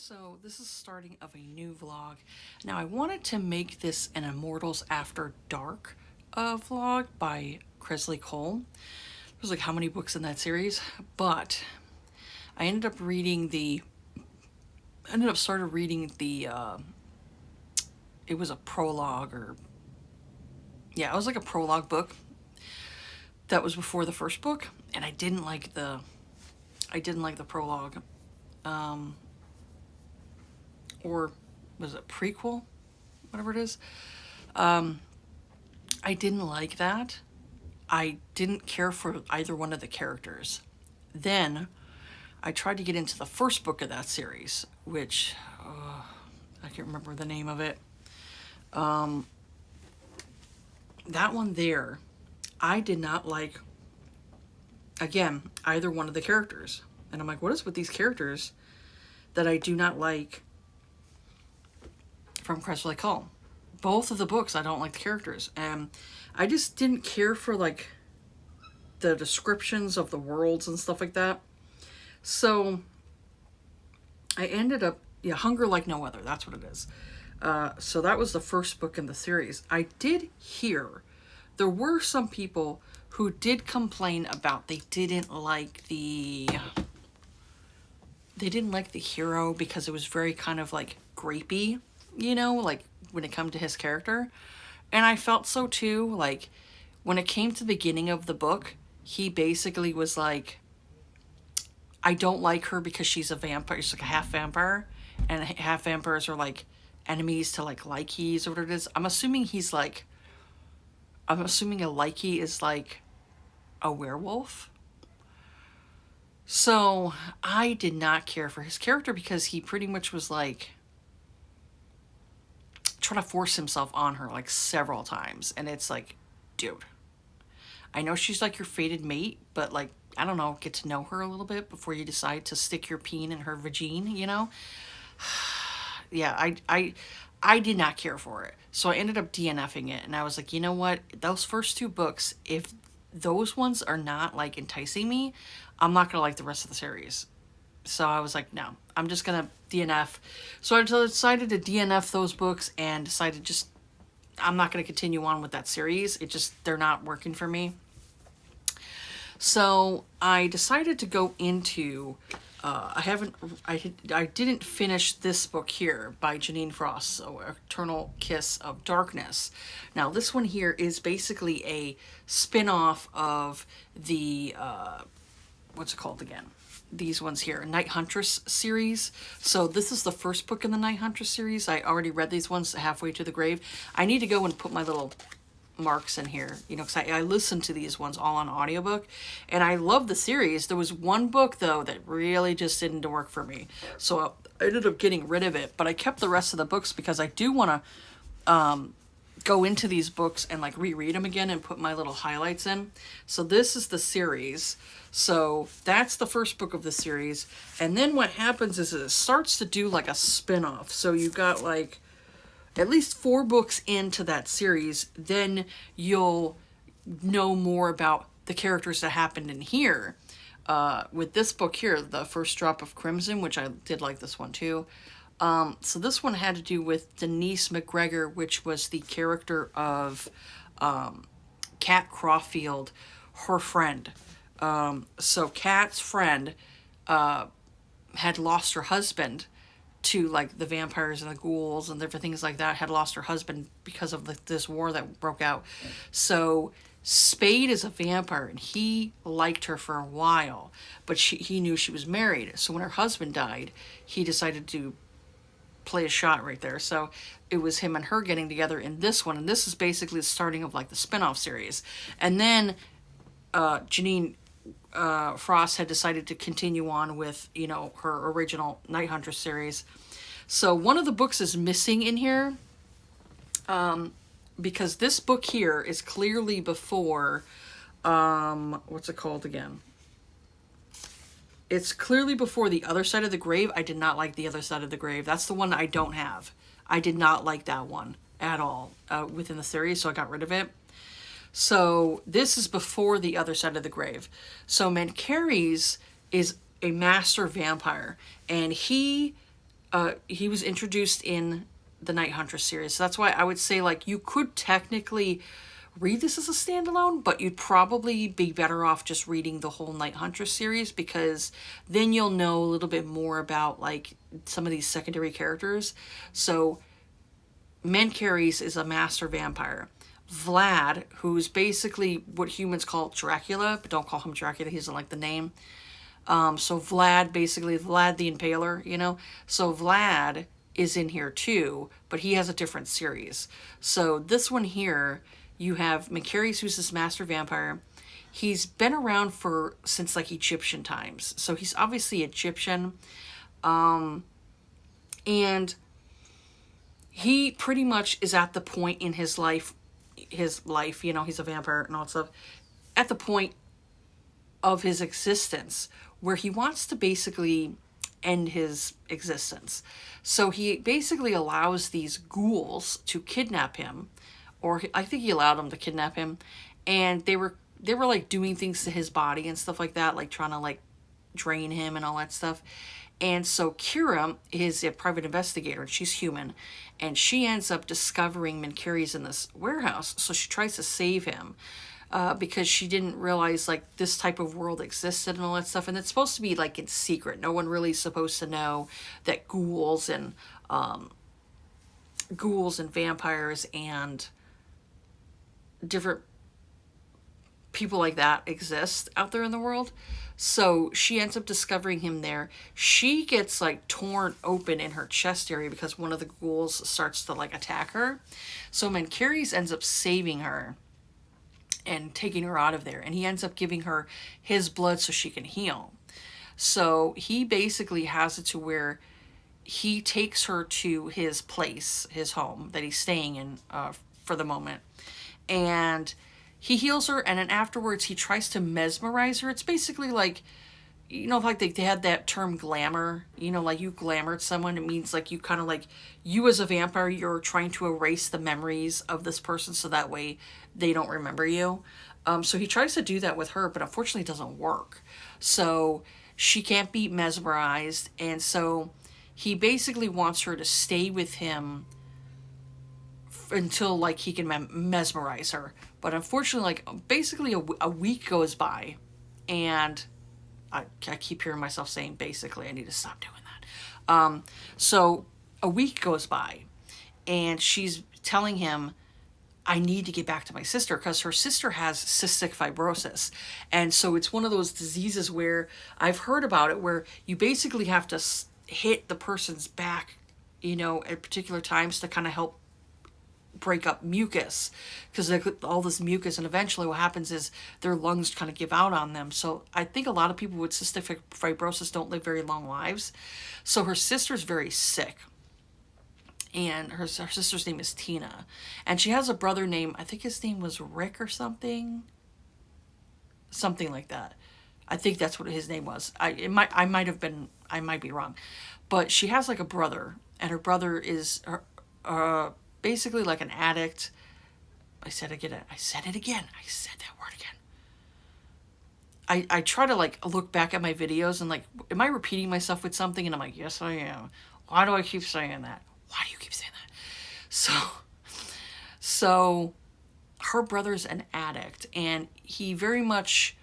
So this is starting of a new vlog. Now I wanted to make this an Immortals After Dark vlog by Kresley Cole. There's like how many books in that series, but I ended up started reading the it was a prologue, or yeah, it was like a prologue book that was before the first book, and I didn't like the prologue. Or was it prequel? Whatever it is. I didn't like that. I didn't care for either one of the characters. Then I tried to get into the first book of that series, which I can't remember the name of it. That one there, I did not like, again, either one of the characters. And I'm like, what is with these characters that I do not like from Kresley Cole? Both of the books, I don't like the characters. And I just didn't care for, like, the descriptions of the worlds and stuff like that. So I ended up, Hunger Like No Other, that's what it is. So that was the first book in the series. I did hear there were some people who did complain about they didn't like the hero because it was very kind of like grapey, like when it come to his character. And I felt so too. Like when it came to the beginning of the book, he basically was like, I don't like her because she's a vampire. She's like a half vampire, and half vampires are like enemies to like Lykies or whatever it is. I'm assuming a Lykie is like a werewolf. So I did not care for his character because he pretty much was like trying to force himself on her like several times. And it's like, dude, I know she's like your fated mate, but like, I don't know, get to know her a little bit before you decide to stick your peen in her vagine, Yeah, I did not care for it. So I ended up DNFing it, and I was like, you know what? Those first two books, if those ones are not like enticing me, I'm not gonna like the rest of the series. So I was like, no, I'm just gonna DNF. So I decided to DNF those books and decided just, I'm not gonna continue on with that series. They're not working for me. So I decided to go into, I didn't finish this book here by Jeaniene Frost, so Eternal Kiss of Darkness. Now this one here is basically a spin-off of the, what's it called again? These ones here, Night Huntress series. So this is the first book in the Night Huntress series. I already read these ones, Halfway to the Grave. I need to go and put my little marks in here, because I listened to these ones all on audiobook, and I love the series. There was one book though that really just didn't work for me, so I ended up getting rid of it, but I kept the rest of the books because I do want to go into these books and like reread them again and put my little highlights in. So this is the series. So that's the first book of the series, and then what happens is it starts to do like a spin-off. So you got like at least 4 books into that series, then you'll know more about the characters that happened in here. With this book here, The First Drop of Crimson, which I did like this one too. So this one had to do with Denise McGregor, which was the character of Kat Caulfield, her friend. So Kat's friend had lost her husband to like the vampires and the ghouls and different things like that, had lost her husband because of this war that broke out. So Spade is a vampire, and he liked her for a while, but he knew she was married. So when her husband died, he decided to play a shot right there. So it was him and her getting together in this one, and this is basically the starting of like the spin-off series. And then Jeaniene Frost had decided to continue on with, her original Night Hunter series. So one of the books is missing in here, because this book here is clearly before, what's it called again? It's clearly before The Other Side of the Grave. I did not like The Other Side of the Grave. That's the one I don't have. I did not like that one at all within the series, so I got rid of it. So this is before The Other Side of the Grave. So Mancaries is a master vampire, and he he was introduced in the Night Hunter series. So that's why I would say, like, you could technically read this as a standalone, but you'd probably be better off just reading the whole Night Hunter series, because then you'll know a little bit more about, like, some of these secondary characters. So Menkeres is a master vampire. Vlad, who's basically what humans call Dracula, but don't call him Dracula, he doesn't like the name. So Vlad, basically Vlad the Impaler, you know? So Vlad is in here too, but he has a different series. So this one here, you have Menkeres, who's this master vampire. He's been around since like Egyptian times. So he's obviously Egyptian. And he pretty much is at the point in his life, you know, he's a vampire and all that stuff, at the point of his existence where he wants to basically end his existence. So he basically allows these ghouls to kidnap him, or I think he allowed them to kidnap him, and they were like doing things to his body and stuff like that, like trying to like drain him and all that stuff. And so Kira is a private investigator, and she's human, and she ends up discovering Menkeres in this warehouse. So she tries to save him because she didn't realize like this type of world existed and all that stuff. And it's supposed to be like in secret. No one really is supposed to know that ghouls and vampires and different people like that exist out there in the world. So she ends up discovering him there. She gets like torn open in her chest area because one of the ghouls starts to like attack her. So Menkeres ends up saving her and taking her out of there. And he ends up giving her his blood so she can heal. So he basically has it to where he takes her to his place, his home that he's staying in for the moment. And he heals her, and then afterwards he tries to mesmerize her. It's basically like, you know, like they had that term glamour, you know, like you glamored someone. It means like you kind of like, you as a vampire, you're trying to erase the memories of this person so that way they don't remember you. So he tries to do that with her, but unfortunately it doesn't work. So she can't be mesmerized, and so he basically wants her to stay with him until like he can mesmerize her. But unfortunately, like basically a week goes by, and I keep hearing myself saying basically. I need to stop doing that. So a week goes by, and she's telling him, I need to get back to my sister, because her sister has cystic fibrosis. And so it's one of those diseases where I've heard about it, where you basically have to hit the person's back, you know, at particular times to kind of help break up mucus, because all this mucus, and eventually what happens is their lungs kind of give out on them. So I think a lot of people with cystic fibrosis don't live very long lives. So her sister's very sick, and her sister's name is Tina, and she has a brother named, I think his name was Rick or something like that. I think that's what his name was. I might be wrong, but she has like a brother, and her brother is basically like an addict. I said it again. I said that word again. I try to like look back at my videos and like, am I repeating myself with something? And I'm like, yes, I am. Why do I keep saying that? Why do you keep saying that? So her brother's an addict, and he very much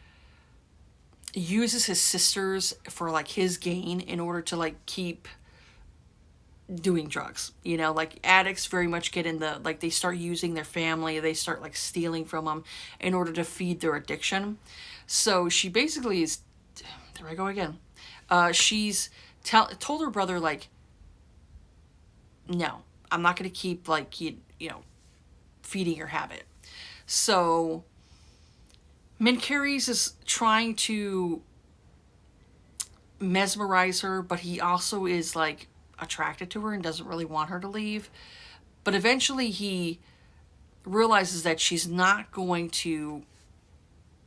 uses his sisters for like his gain in order to like keep doing drugs. You know, like addicts very much get in the, like they start using their family, they start like stealing from them in order to feed their addiction. So she basically is, there I go again. She's told her brother like, no, I'm not going to keep like, you know, feeding your habit. So Menkeres is trying to mesmerize her, but he also is like attracted to her and doesn't really want her to leave. But eventually he realizes that she's not going to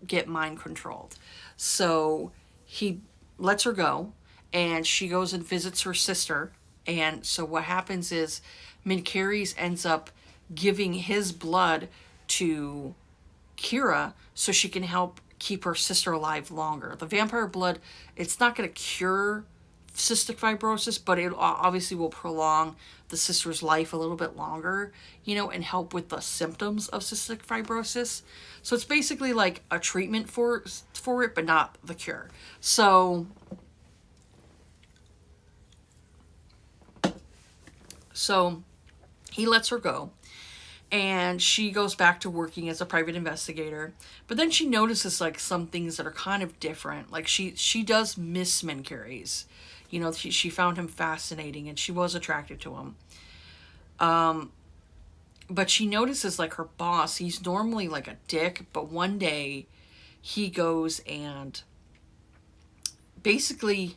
get mind controlled. So he lets her go, and she goes and visits her sister. And so what happens is Menkeres ends up giving his blood to Kira so she can help keep her sister alive longer. The vampire blood, it's not going to cure cystic fibrosis, but it obviously will prolong the sister's life a little bit longer, and help with the symptoms of cystic fibrosis. So it's basically like a treatment for it, but not the cure. So he lets her go, and she goes back to working as a private investigator. But then she notices like some things that are kind of different. Like she does miss Mencaries. She found him fascinating and she was attracted to him. But she notices like her boss, he's normally like a dick, but one day he goes and basically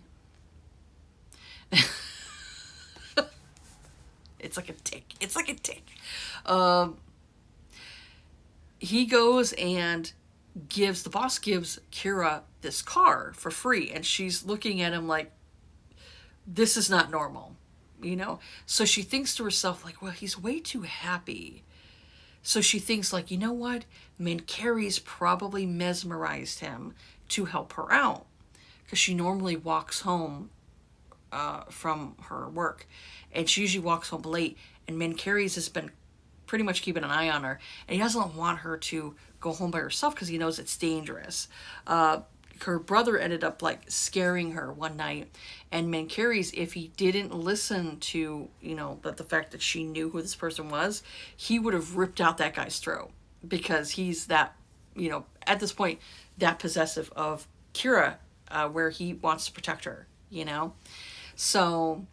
it's like a tick. It's like a tick. He goes and the boss gives Kira this car for free, and she's looking at him like, this is not normal, So she thinks to herself like, well, he's way too happy. So she thinks like, you know what? Mencaries probably mesmerized him to help her out, because she normally walks home from her work, and she usually walks home late, and Mencaries has been pretty much keeping an eye on her, and he doesn't want her to go home by herself because he knows it's dangerous. Her brother ended up like scaring her one night, and Mencaries, if he didn't listen to the fact that she knew who this person was, he would have ripped out that guy's throat, because he's that at this point that possessive of Kira, where he wants to protect her. So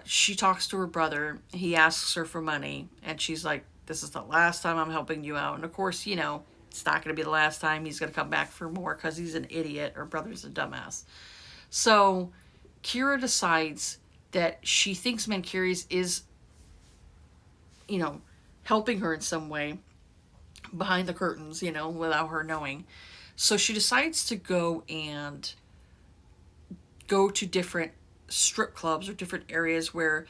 she talks to her brother. He asks her for money, and she's like, this is the last time I'm helping you out. And of course, it's not going to be the last time. He's going to come back for more because he's an idiot. Her brother's a dumbass. So Kira decides that she thinks Mencaries is, helping her in some way behind the curtains, without her knowing. So she decides to go to different strip clubs or different areas where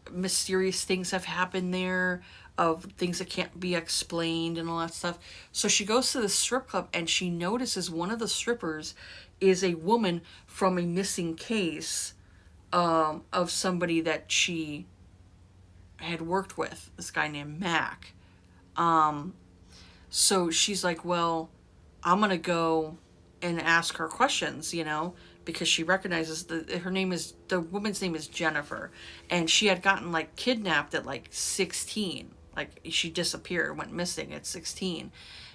mysterious things have happened there, of things that can't be explained and all that stuff. So she goes to the strip club, and she notices one of the strippers is a woman from a missing case of somebody that she had worked with, this guy named Mac. So she's like, well, I'm gonna go and ask her questions, because she recognizes the woman's name is Jennifer, and she had gotten like kidnapped at like 16. Like she disappeared, went missing at 16,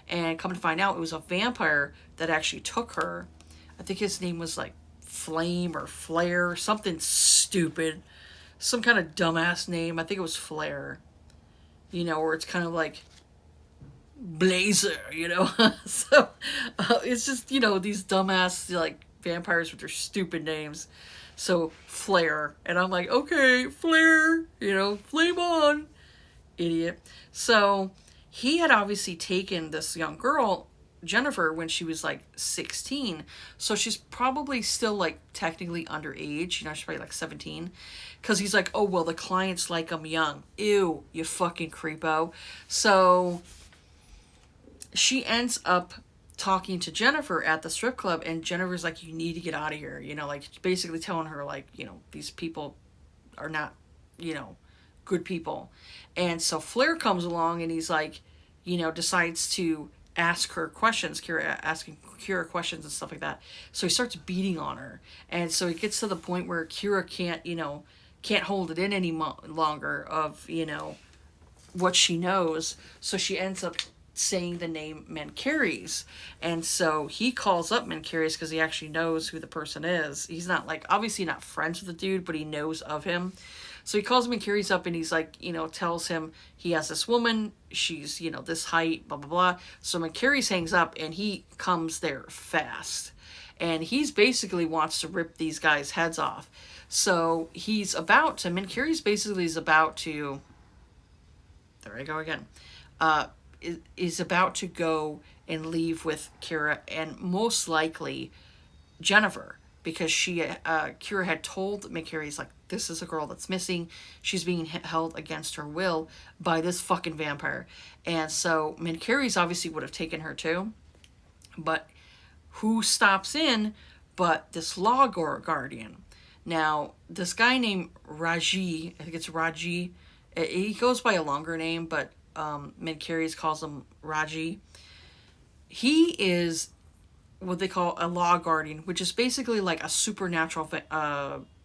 and come to find out it was a vampire that actually took her. I think his name was like Flame or Flare, something stupid, some kind of dumbass name. I think it was Flare, where it's kind of like Blazer, So it's just these dumbass like vampires with their stupid names. So Flare, and I'm like, okay, Flare, flame on, idiot. So he had obviously taken this young girl, Jennifer, when she was like 16. So she's probably still like technically underage, she's probably like 17. Because he's like, oh, well, the clients like them young. Ew, you fucking creepo. So she ends up talking to Jennifer at the strip club, and Jennifer's like, you need to get out of here, like basically telling her like, these people are not, good people. And so Flair comes along, and he's like, decides to ask her questions, asking Kira questions and stuff like that. So he starts beating on her, and so it gets to the point where Kira can't hold it in any longer of what she knows. So she ends up saying the name Mencaries, and so he calls up Mencaries because he actually knows who the person is. He's not like, obviously not friends with the dude, but he knows of him. So he calls Mencaries up, and he's like, tells him he has this woman, she's this height, blah blah blah. So Mencaries hangs up, and he comes there fast, and he's basically wants to rip these guys' heads off. So Mencaries basically is about to, there I go again, is about to go and leave with Kira, and most likely Jennifer, because Kira had told Mencaries like, this is a girl that's missing. She's being held against her will by this fucking vampire. And so Mencaries obviously would have taken her too. But who stops in but this law guardian. Now, this guy named Raji, I think it's Raji, he goes by a longer name, but Menkeres calls him Raji. He is what they call a law guardian, which is basically like a supernatural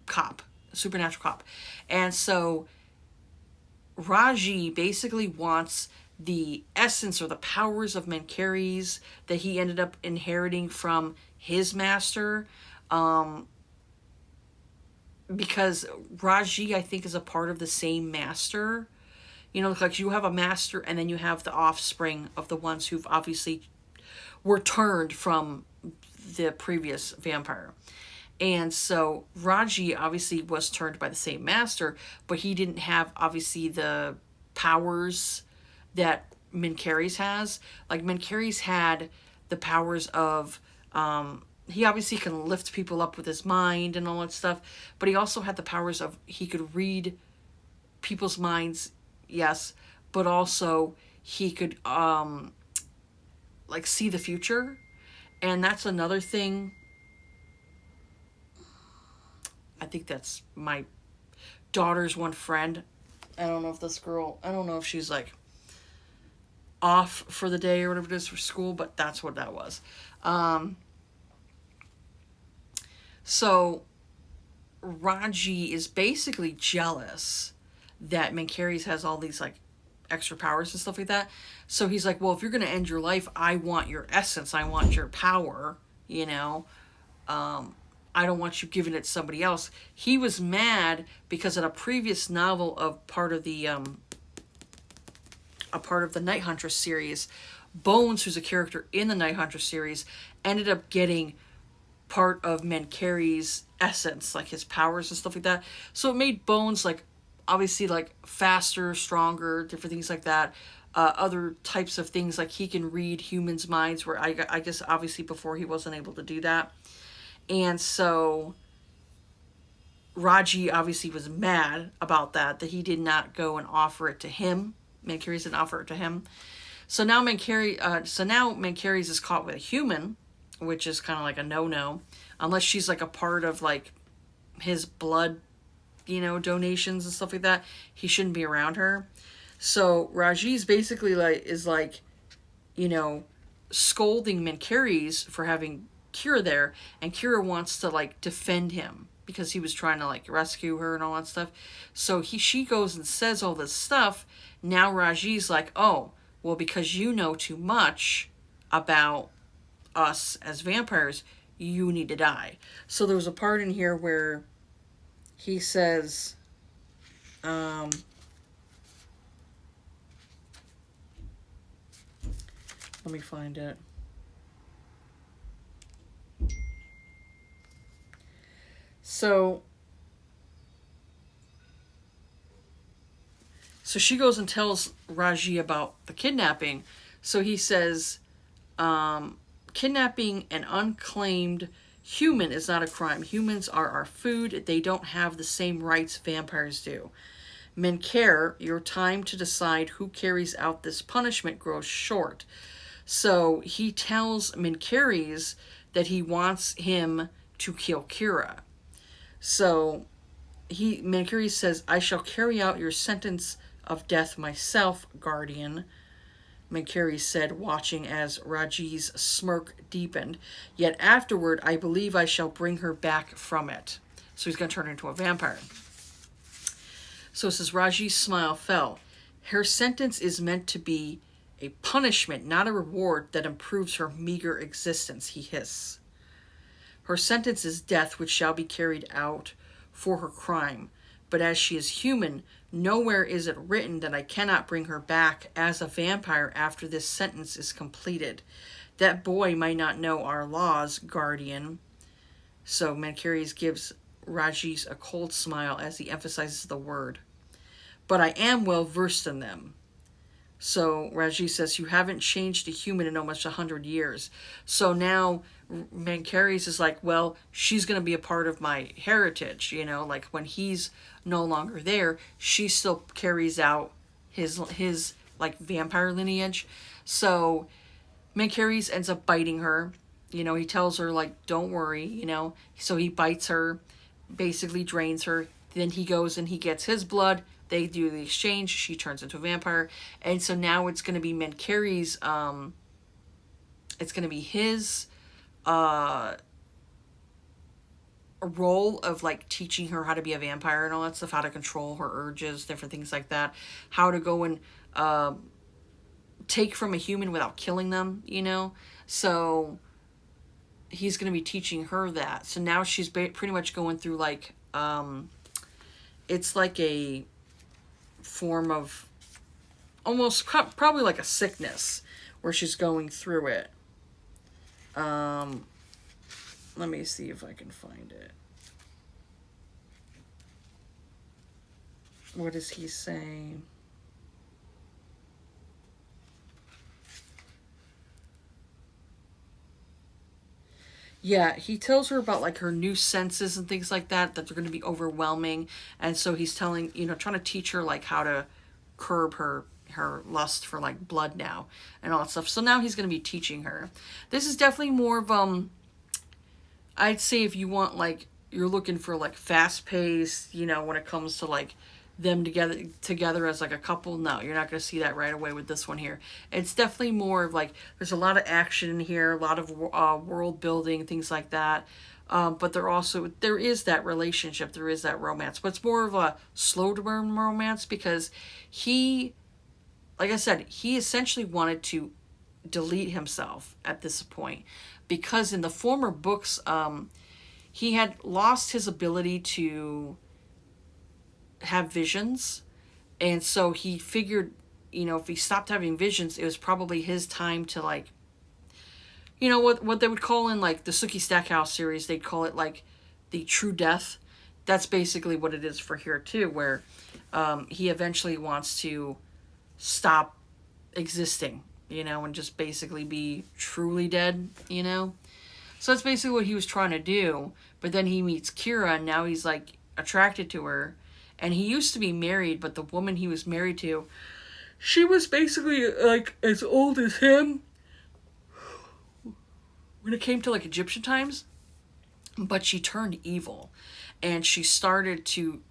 cop, supernatural cop. And so Raji basically wants the essence or the powers of Menkeres that he ended up inheriting from his master, because Raji, I think, is a part of the same master. You know, like you have a master and then you have the offspring of the ones who've obviously were turned from the previous vampire. And so Raji obviously was turned by the same master, but he didn't have obviously the powers that Menkeres has. Like Menkeres had the powers of he obviously can lift people up with his mind and all that stuff, but he also had the powers of he could read people's minds, yes, but also he could like see the future. And that's another thing. I think that's my daughter's one friend. I don't know if this girl, I don't know if she's like off for the day or whatever it is for school, but that's what that was. So Raji is basically jealous that Menkeres has all these like extra powers and stuff like that. So he's like, well, if you're going to end your life, I want your essence. I want your power, you know. I don't want you giving it to somebody else. He was mad because in a previous novel of part of the Night Huntress series, Bones, who's a character in the Night Huntress series, ended up getting part of Menkeres' essence, like his powers and stuff like that. So it made Bones like obviously like faster, stronger, different things like that. Other types of things, like he can read humans' minds, where I guess obviously before he wasn't able to do that. And so Raji obviously was mad about that he did not go and offer it to him. Menkeres didn't offer it to him. So now Menkeres is caught with a human, which is kind of like a no-no, unless she's like a part of like his blood, you know, donations and stuff like that. He shouldn't be around her. So Raji's basically like, you know, scolding Menkeres for having Kira there, and Kira wants to like defend him because he was trying to like rescue her and all that stuff. So she goes and says all this stuff. Now Raji's like, oh, well, because you know too much about us as vampires, you need to die. So there was a part in here where he says, let me find it. So she goes and tells Raji about the kidnapping. So he says, kidnapping an unclaimed human is not a crime. Humans are our food. They don't have the same rights vampires do. Menker, your time to decide who carries out this punishment grows short. So he tells Menkeres that he wants him to kill Kira. So Menkeres says, I shall carry out your sentence of death myself, guardian. Menkeres said, watching as Raji's smirk deepened. Yet afterward, I believe I shall bring her back from it. So he's going to turn her into a vampire. So it says, Raji's smile fell. Her sentence is meant to be a punishment, not a reward that improves her meager existence, he hissed. Her sentence is death, which shall be carried out for her crime. But as she is human, nowhere is it written that I cannot bring her back as a vampire after this sentence is completed. That boy might not know our laws, guardian. So Menkeres gives Raji's a cold smile as he emphasizes the word. But I am well versed in them. So Raji says, you haven't changed a human in almost 100 years. So now Menkeres is like, well, she's going to be a part of my heritage, you know, like when he's no longer there, she still carries out his like vampire lineage. So Menkeres ends up biting her, You know, he tells her, like, don't worry, you know. So he bites her, basically drains her. Then he goes and he gets his blood. They do the exchange. She turns into a vampire. And so now it's going to be Menkary's, it's going to be his uh, role of, like, teaching her how to be a vampire and all that stuff, how to control her urges, different things like that, how to go and take from a human without killing them, you know. So he's going to be teaching her that. So now she's pretty much going through, like, it's like a form of almost probably like a sickness where she's going through it. Let me see if I can find it. What does he say? Yeah, he tells her about, like, her new senses and things like that they're going to be overwhelming. And so he's telling, you know, trying to teach her, like, how to curb her lust for, like, blood now and all that stuff. So now he's going to be teaching her. This is definitely more of I'd say if you want, like, you're looking for, like, fast paced, you know, when it comes to, like, them together as, like, a couple, no, you're not going to see that right away with this one here. It's definitely more of, like, there's a lot of action in here, a lot of world building, things like that. But there is that relationship, there is that romance, but it's more of a slow burn romance because he, like I said, he essentially wanted to delete himself at this point because in the former books, he had lost his ability to have visions. And so he figured, you know, if he stopped having visions, it was probably his time to, like, you know, what they would call in, like, the Sookie Stackhouse series, they'd call it, like, the true death. That's basically what it is for here, too, where he eventually wants to stop existing, you know, and just basically be truly dead, you know. So that's basically what he was trying to do. But then he meets Kira, and now he's, like, attracted to her. And he used to be married, but the woman he was married to, she was basically, like, as old as him when it came to, like, Egyptian times. But she turned evil. And she started to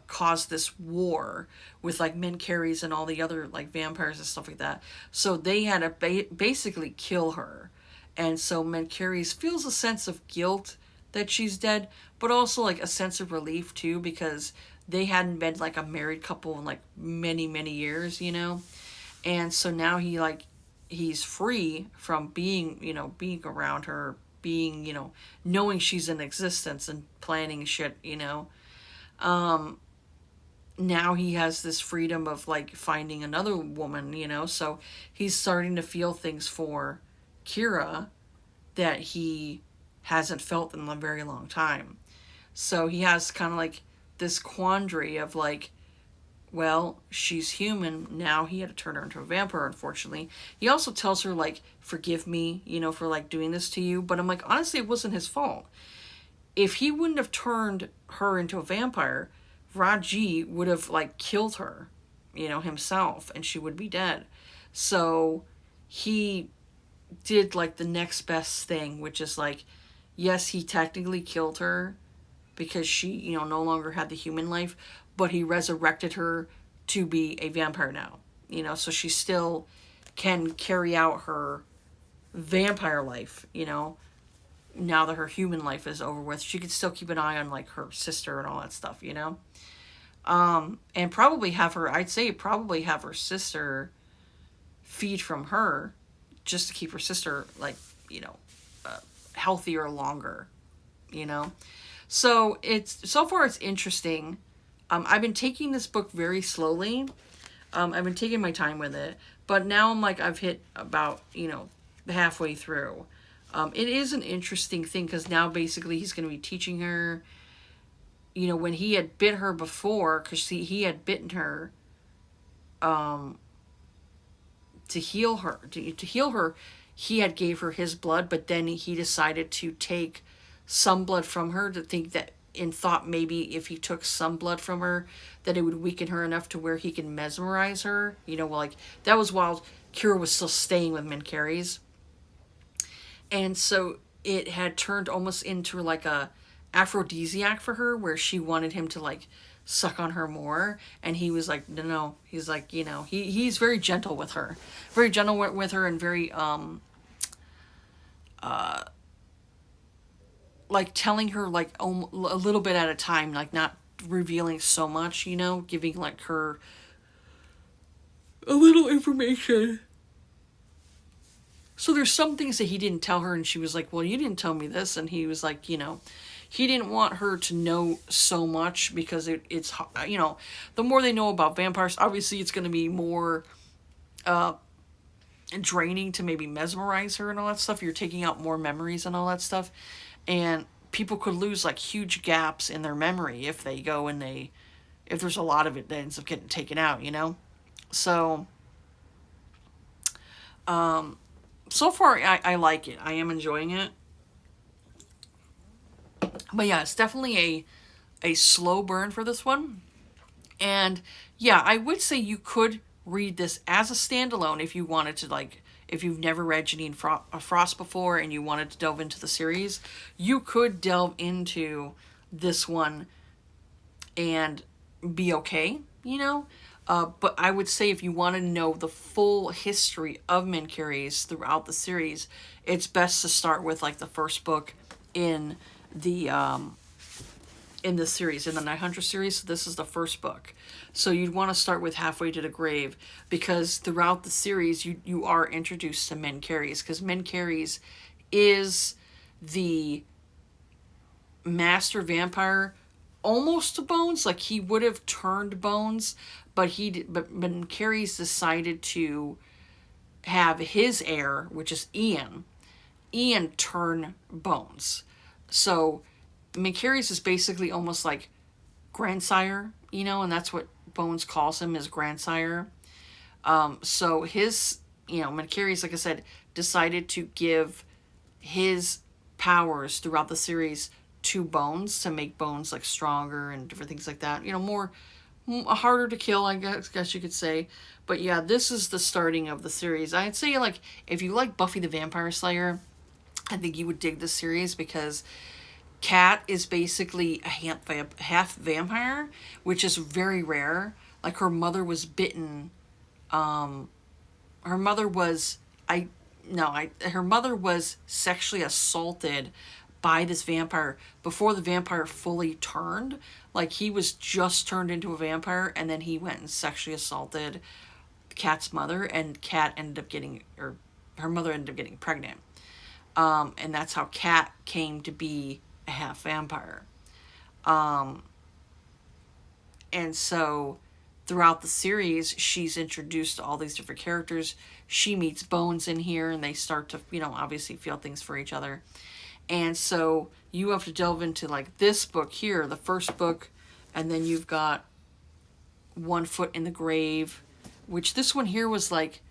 cause this war with, like, Menkary's and all the other, like, vampires and stuff like that. So they had to basically kill her. And so Menkary's feels a sense of guilt that she's dead, but also, like, a sense of relief too, because they hadn't been, like, a married couple in, like, many, many years, you know. And so now he's free from being, you know, being around her, being, you know, knowing she's in existence and planning shit, you know. Now he has this freedom of, like, finding another woman, you know. So he's starting to feel things for Kira that he hasn't felt in a very long time. So he has kind of, like, this quandary of, like, well, she's human. Now he had to turn her into a vampire, unfortunately. He also tells her, like, forgive me, you know, for, like, doing this to you. But I'm like, honestly, it wasn't his fault. If he wouldn't have turned her into a vampire, Raji would have, like, killed her, you know, himself, and she would be dead. So he did, like, the next best thing, which is, like, yes, he technically killed her because she, you know, no longer had the human life, but he resurrected her to be a vampire now, you know, so she still can carry out her vampire life, you know, now that her human life is over with. She could still keep an eye on, like, her sister and all that stuff, you know. And probably have her, I'd say probably have her sister feed from her just to keep her sister, like, you know, healthier longer, you know. So so far it's interesting. I've been taking this book very slowly. I've been taking my time with it, but now I'm like, I've hit about, you know, halfway through. It is an interesting thing because now basically he's going to be teaching her, you know, when he had bit her before, because he had bitten her to heal her. To heal her, he had gave her his blood, but then he decided to take some blood from her to think that, and thought maybe if he took some blood from her, that it would weaken her enough to where he can mesmerize her. You know, like, that was while Kira was still staying with Menkary's. And so it had turned almost into like a aphrodisiac for her, where she wanted him to like suck on her more, and he was like, no, no. He's like, you know, he's very gentle with her, very gentle with her, and very like telling her like a little bit at a time, like not revealing so much, you know, giving like her a little information. So there's some things that he didn't tell her, and she was like, well, you didn't tell me this. And he was like, you know, he didn't want her to know so much, because it's, you know, the more they know about vampires, obviously it's going to be more draining to maybe mesmerize her and all that stuff. You're taking out more memories and all that stuff. And people could lose like huge gaps in their memory if they go and if there's a lot of it that ends up getting taken out, you know? So, so far I like it. I am enjoying it. But yeah, it's definitely a slow burn for this one. And yeah, I would say you could read this as a standalone if you wanted to, like, if you've never read Jeaniene Frost before and you wanted to delve into the series, you could delve into this one and be okay, you know? But I would say if you want to know the full history of Mencaries throughout the series, it's best to start with like the first book in the series, in the Night Hunter series. So this is the first book. So you'd want to start with Halfway to the Grave, because throughout the series you are introduced to Mencaries, because Mencaries is the master vampire almost to Bones. Like, he would have turned Bones, but Mencaries decided to have his heir, which is Ian turn Bones. So Mencaries is basically almost like grandsire, you know, and that's what Bones calls him, his grandsire. So his, you know, Mencaries, like I said, decided to give his powers throughout the series to Bones, to make Bones like stronger and different things like that. You know, more harder to kill, I guess you could say. But yeah, this is the starting of the series. I'd say, like, if you like Buffy the Vampire Slayer, I think you would dig this series, because Kat is basically a half vampire, which is very rare. Like, her mother was bitten. Her mother was her mother was sexually assaulted by this vampire before the vampire fully turned. Like, he was just turned into a vampire, and then he went and sexually assaulted Kat's mother, and Kat ended up getting, or her mother ended up getting pregnant. And that's how Kat came to be a half vampire. And so throughout the series, she's introduced to all these different characters. She meets Bones in here, and they start to, you know, obviously feel things for each other. And so you have to delve into like this book here, the first book, and then you've got One Foot in the Grave, which this one here was like,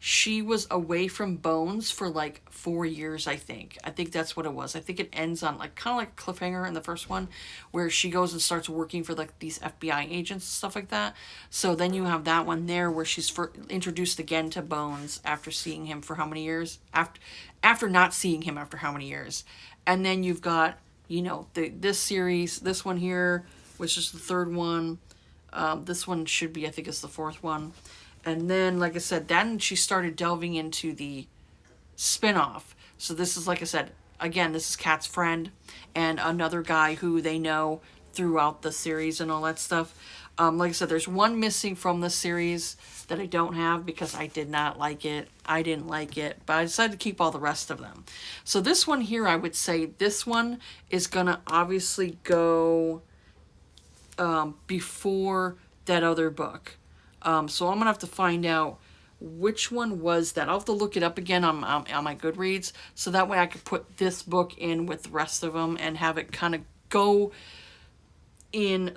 she was away from Bones for like 4 years, I think. I think that's what it was. I think it ends on like kind of like a cliffhanger in the first one, where she goes and starts working for like these FBI agents and stuff like that. So then you have that one there where she's introduced again to Bones after seeing him for how many years? After not seeing him after how many years? And then you've got, you know, this series, this one here, which is the third one. This one should be, I think, is the fourth one. And then, like I said, then she started delving into the spin-off. So this is, like I said, again, this is Kat's friend and another guy who they know throughout the series and all that stuff. Like I said, there's one missing from this series that I don't have because I did not like it. I didn't like it, but I decided to keep all the rest of them. So this one here, I would say this one is going to obviously go before that other book. So I'm going to have to find out which one was that. I'll have to look it up again on my Goodreads, so that way I could put this book in with the rest of them and have it kind of go in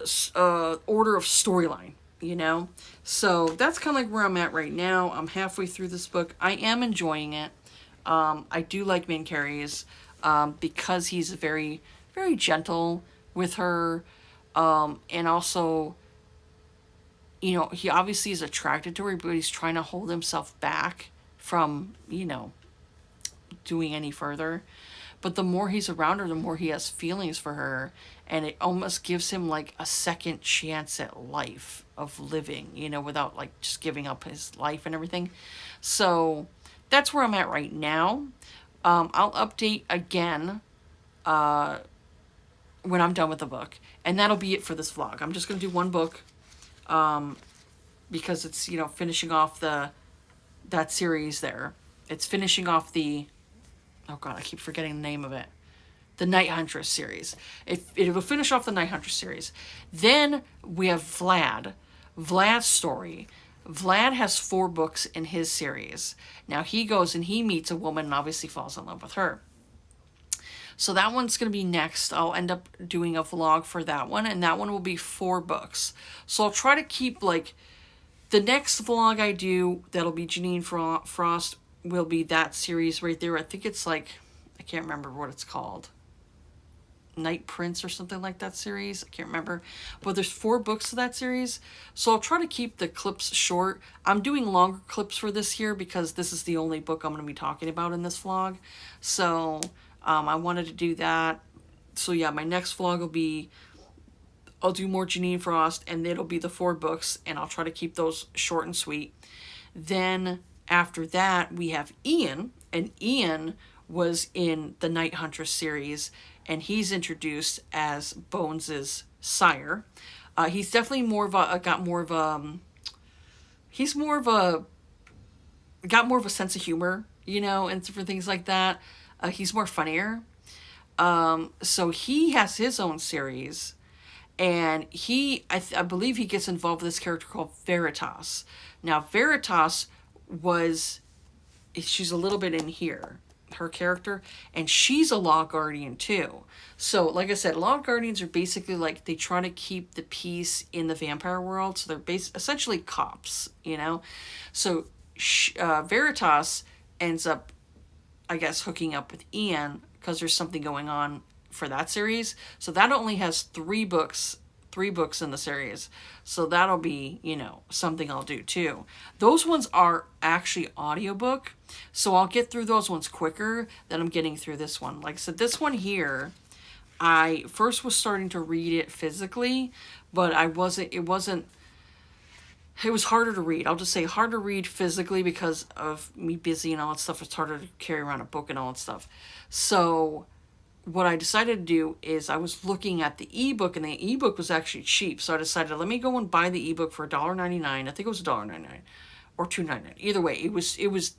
order of storyline, you know? So that's kind of like where I'm at right now. I'm halfway through this book. I am enjoying it. I do like Mencaries because he's very, very gentle with her, and also, you know, he obviously is attracted to her, but he's trying to hold himself back from, you know, doing any further. But the more he's around her, the more he has feelings for her. And it almost gives him like a second chance at life of living, you know, without like just giving up his life and everything. So that's where I'm at right now. I'll update again when I'm done with the book. And that'll be it for this vlog. I'm just going to do one book because it's, you know, finishing off that series there. It's finishing off the, oh God, I keep forgetting the name of it. The Night Huntress series. It will finish off the Night Huntress series. Then we have Vlad's story. Vlad has 4 books in his series. Now he goes and he meets a woman and obviously falls in love with her. So that one's going to be next. I'll end up doing a vlog for that one, and that one will be 4 books. So I'll try to keep, like, the next vlog I do, that'll be Jeaniene Frost, will be that series right there. I think it's like, I can't remember what it's called. Night Prince or something like that series. I can't remember. But there's 4 books of that series. So I'll try to keep the clips short. I'm doing longer clips for this here because this is the only book I'm going to be talking about in this vlog. So I wanted to do that. So yeah, my next vlog will be, I'll do more Jeaniene Frost, and it'll be the 4 books, and I'll try to keep those short and sweet. Then after that, we have Ian, and Ian was in the Night Huntress series, and he's introduced as Bones's sire. He's definitely more of a, got more of a sense of humor, you know, and different things like that. He's more funnier. So he has his own series, and I believe he gets involved with this character called Veritas. Now, Veritas she's a little bit in here, her character, and she's a law guardian too. So, like I said, law guardians are basically like, they try to keep the peace in the vampire world. So they're essentially cops, you know? So Veritas ends up, I guess, hooking up with Ian because there's something going on for that series. So that only has 3 books in the series. So that'll be, you know, something I'll do too. Those ones are actually audiobook. So I'll get through those ones quicker than I'm getting through this one. Like I said, this one here, I first was starting to read it physically, but it was harder to read. I'll just say harder to read physically because of me busy and all that stuff. It's harder to carry around a book and all that stuff. So what I decided to do is I was looking at the ebook, and the ebook was actually cheap. So I decided, let me go and buy the ebook for $1.99. I think it was $1.99 or $2.99. Either way, it was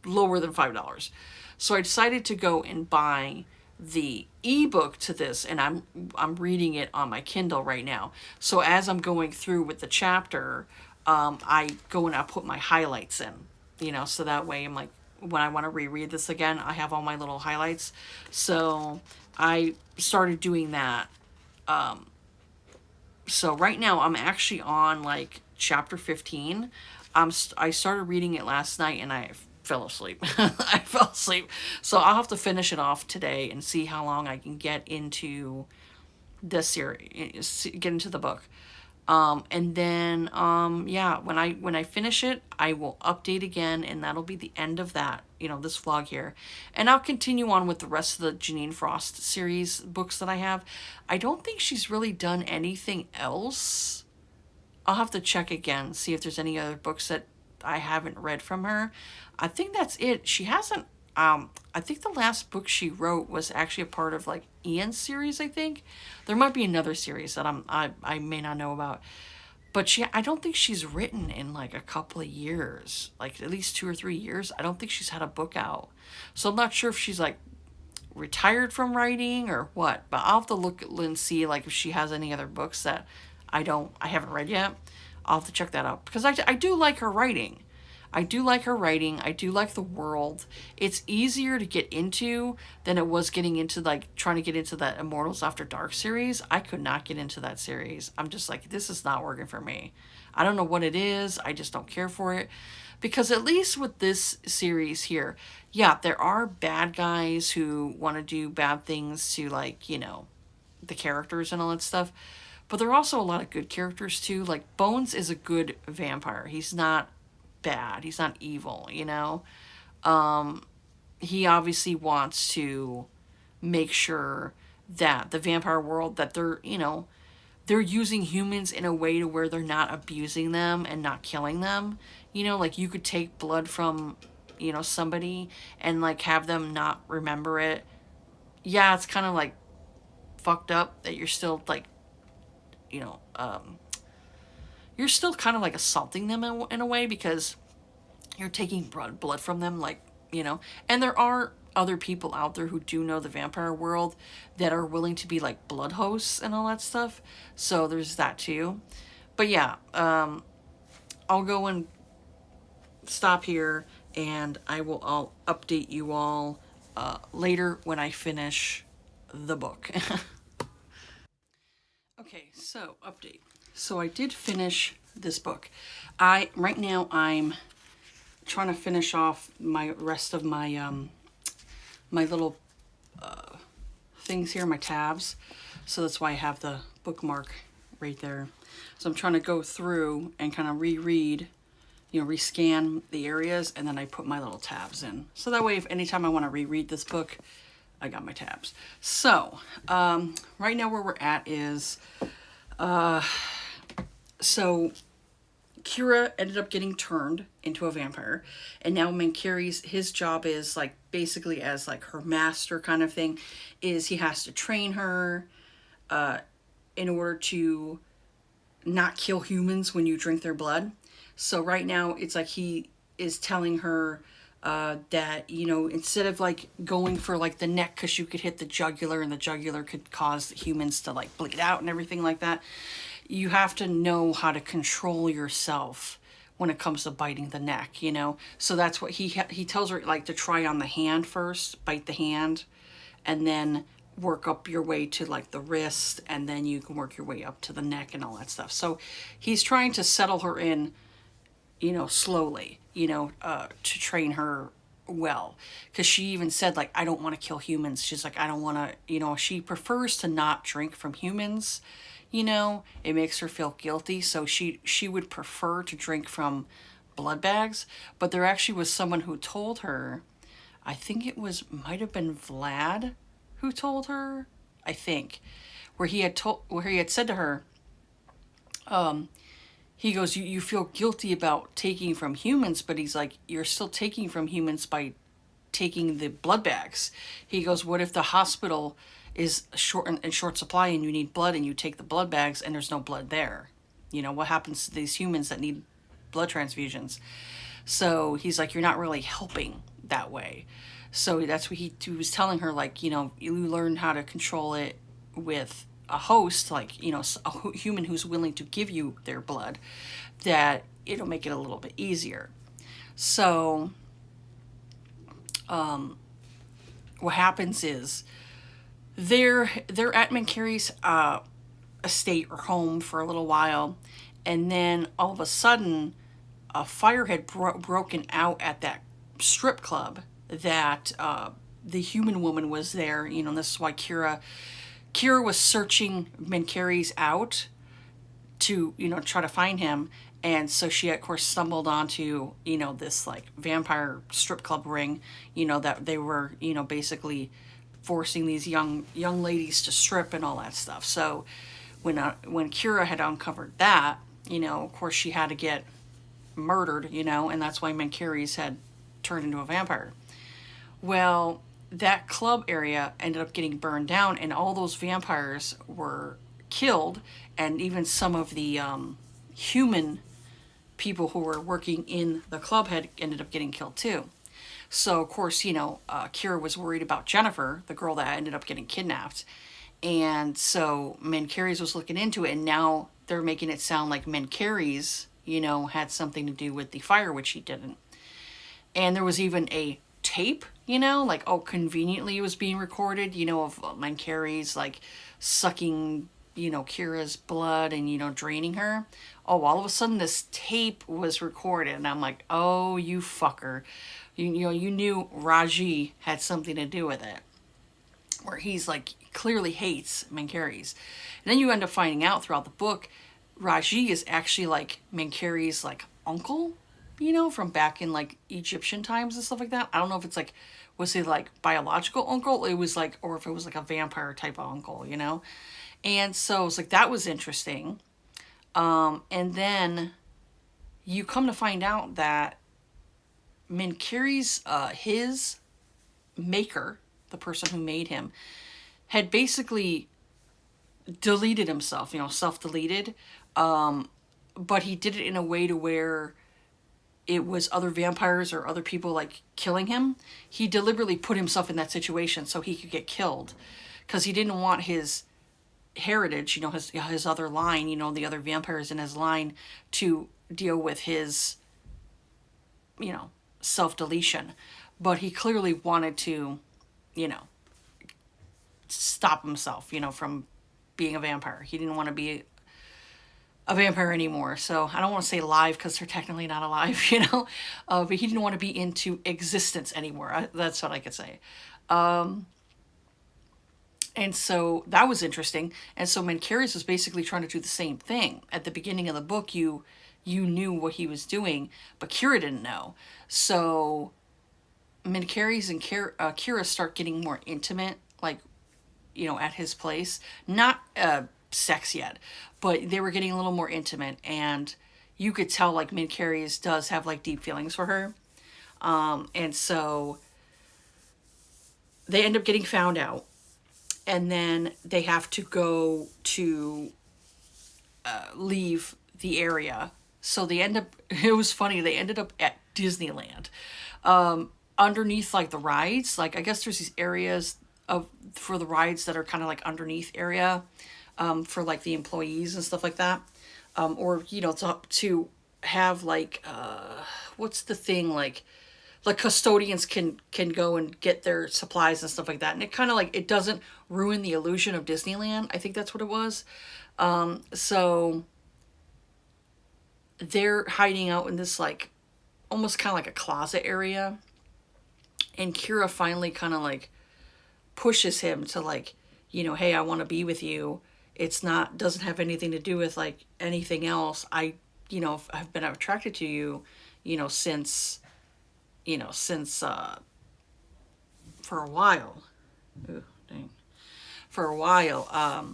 lower than $5. So I decided to go and buy the ebook to this, and I'm reading it on my Kindle right now. So as I'm going through with the chapter, I go and I put my highlights in, you know, so that way I'm like, when I want to reread this again, I have all my little highlights. So I started doing that. So right now I'm actually on like chapter 15. I started reading it last night and I fell asleep. I fell asleep. So I'll have to finish it off today and see how long I can get into this series, get into the book. And then, yeah, when I finish it, I will update again, and that'll be the end of that, you know, this vlog here. And I'll continue on with the rest of the Jeaniene Frost series books that I have. I don't think she's really done anything else. I'll have to check again, see if there's any other books that I haven't read from her. I think that's it. She hasn't, I think the last book she wrote was actually a part of like Ian's series, I think. There might be another series that I may not know about. But I don't think she's written in like a couple of years, like at least 2 or 3 years. I don't think she's had a book out. So I'm not sure if she's like retired from writing or what, but I'll have to look and see like if she has any other books that I haven't read yet. I'll have to check that out because I do like her writing. I do like her writing. I do like the world. It's easier to get into than it was getting into like trying to get into that Immortals After Dark series. I could not get into that series. I'm just like, this is not working for me. I don't know what it is. I just don't care for it. Because at least with this series here, yeah, there are bad guys who want to do bad things to like, you know, the characters and all that stuff. But there are also a lot of good characters too. Like Bones is a good vampire. He's not bad. He's not evil, you know. he obviously wants to make sure that the vampire world, that they're, they're using humans in a way to where they're not abusing them and not killing them. Like you could take blood from, somebody and like have them not remember it. Yeah, it's kind of like fucked up that you're still like, you know, um, you're still kind of like assaulting them in a way, because you're taking blood from them, like, and there are other people out there who do know the vampire world that are willing to be like blood hosts and all that stuff. So there's that too. But yeah, I'll go and stop here, and I'll update you all later when I finish the book. Okay, so update. So I did finish this book. Right now I'm trying to finish off my rest of my my little things here, my tabs. So that's why I have the bookmark right there. So I'm trying to go through and kind of reread, rescan the areas, and then I put my little tabs in. So that way, if anytime I want to reread this book, I got my tabs. So right now where we're at is, so Kira ended up getting turned into a vampire, and now Mankieri's, his job is like basically as like her master kind of thing, is he has to train her in order to not kill humans when you drink their blood. So right now it's like he is telling her that, instead of like going for like the neck, because you could hit the jugular and the jugular could cause humans to like bleed out and everything like that, you have to know how to control yourself when it comes to biting the neck, So that's what he tells her, like, to try on the hand first, bite the hand, and then work up your way to like the wrist, and then you can work your way up to the neck and all that stuff. So he's trying to settle her in, slowly, to train her well. Because she even said, like, I don't want to kill humans. She's like, I don't want to, she prefers to not drink from humans. It makes her feel guilty. So she would prefer to drink from blood bags. But there actually was someone who told her, I think it might have been Vlad who told her, I think, where he had said to her, he goes, you feel guilty about taking from humans, but he's like, you're still taking from humans by taking the blood bags. He goes, what if the hospital is in short supply and you need blood and you take the blood bags and there's no blood there? What happens to these humans that need blood transfusions? So he's like, you're not really helping that way. So that's what he was telling her, like, you learn how to control it with a host, like, a human who's willing to give you their blood, that it'll make it a little bit easier. So what happens is they're at Mankieri's estate or home for a little while, and then all of a sudden a fire had broken out at that strip club that the human woman was there. And this is why Kira was searching Mankieri's out to, try to find him. And so she, of course, stumbled onto, this like vampire strip club ring, that they were, basically forcing these young ladies to strip and all that stuff. So when Kira had uncovered that, of course she had to get murdered, and that's why Mankieri's had turned into a vampire. Well, that club area ended up getting burned down, and all those vampires were killed, and even some of the human people who were working in the club had ended up getting killed too. So, of course, Kira was worried about Jennifer, the girl that ended up getting kidnapped. And so Mankieri's was looking into it, and now they're making it sound like Mankieri's, had something to do with the fire, which he didn't. And there was even a tape, like, conveniently it was being recorded, of Mankieri's, like, sucking, Kira's blood and, draining her. All of a sudden this tape was recorded, and I'm like, oh, you fucker. You knew Raji had something to do with it. Where he's, like, clearly hates Mankieri's. And then you end up finding out throughout the book, Raji is actually, like, Mankieri's, like, uncle, from back in like Egyptian times and stuff like that. I don't know if it's like, was it like biological uncle? It was like, or if it was like a vampire type of uncle. And so it's like, that was interesting. And then you come to find out that Minkiri's, his maker, the person who made him, had basically deleted himself, self-deleted. But he did it in a way to where it was other vampires or other people like killing him. He deliberately put himself in that situation so he could get killed because he didn't want his heritage, his other line, the other vampires in his line to deal with his, self-deletion. But he clearly wanted to, stop himself, from being a vampire. He didn't want to be a vampire anymore. So I don't want to say alive because they're technically not alive, but he didn't want to be into existence anymore. That's what I could say. And so that was interesting. And so Mancarius was basically trying to do the same thing. At the beginning of the book, you knew what he was doing, but Kira didn't know. So Mancarius and Kira start getting more intimate, like, at his place. Not sex yet, but they were getting a little more intimate, and you could tell like Mancarius does have like deep feelings for her. And so they end up getting found out, and then they have to go to leave the area. So they end up, it was funny, they ended up at Disneyland. Underneath like the rides, like I guess there's these areas for the rides that are kind of like underneath area for like the employees and stuff like that. Or, to have like, what's the thing, like custodians can go and get their supplies and stuff like that. And it kind of like, it doesn't ruin the illusion of Disneyland. I think that's what it was. So they're hiding out in this like, almost kind of like a closet area. And Kira finally kind of like pushes him to like, hey, I want to be with you. It's doesn't have anything to do with like anything else. I've been attracted to you, since for a while. Ooh, dang. For a while.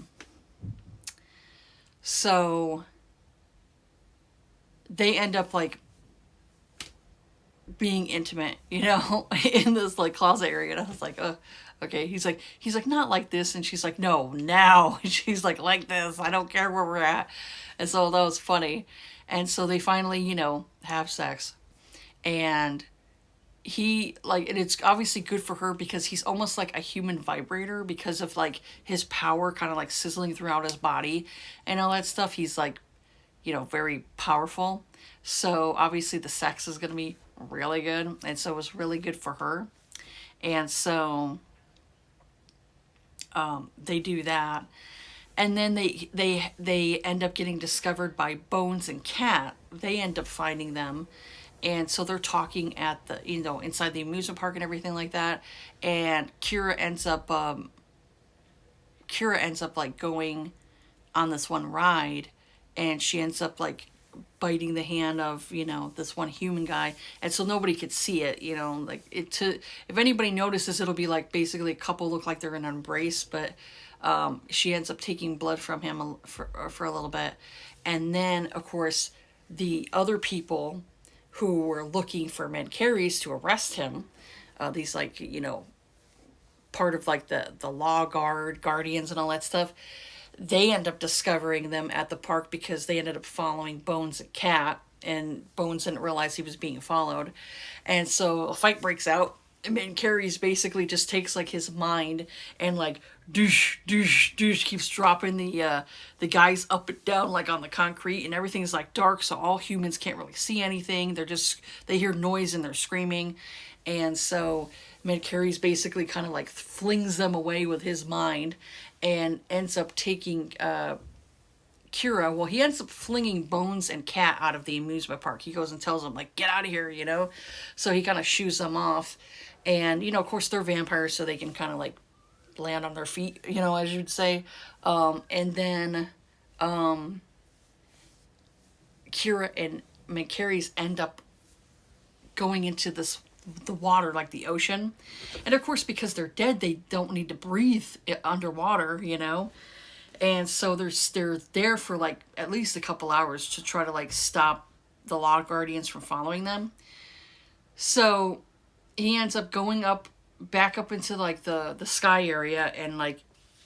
So they end up like being intimate, in this like closet area. And I was like, oh, okay. He's like, not like this. And she's like, no, now. And she's like this. I don't care where we're at. And so that was funny. And so they finally, have sex. And he and it's obviously good for her because he's almost like a human vibrator because of like his power kind of like sizzling throughout his body and all that stuff. He's like, very powerful. So obviously the sex is going to be really good. And so it was really good for her. And so they do that. And then they end up getting discovered by Bones and Cat. They end up finding them. And so they're talking at the, inside the amusement park and everything like that. And Kira ends up like going on this one ride, and she ends up like biting the hand of, this one human guy. And so nobody could see it, like if anybody notices, it'll be like basically a couple look like they're in an embrace, but she ends up taking blood from him for a little bit. And then of course the other people who were looking for Mancarius to arrest him, these like, part of like the law guardians and all that stuff, they end up discovering them at the park because they ended up following Bones and Cat, and Bones didn't realize he was being followed. And so a fight breaks out, and Mancarius basically just takes like his mind and like douche douche douche keeps dropping the guys up and down like on the concrete, and everything's like dark, so all humans can't really see anything. They hear noise and they're screaming. And so Mancarius basically kind of like flings them away with his mind and ends up taking Kira. Well, he ends up flinging Bones and Cat out of the amusement park. He goes and tells them like, get out of here, so he kind of shoos them off. And of course they're vampires, so they can kind of like land on their feet, as you'd say. And then Kira and Mancarius end up going into the water, like the ocean. And of course, because they're dead, they don't need to breathe underwater, you know. And so they're there for like at least a couple hours to try to like stop the Law Guardians from following them. So he ends up going back up into like the sky area, and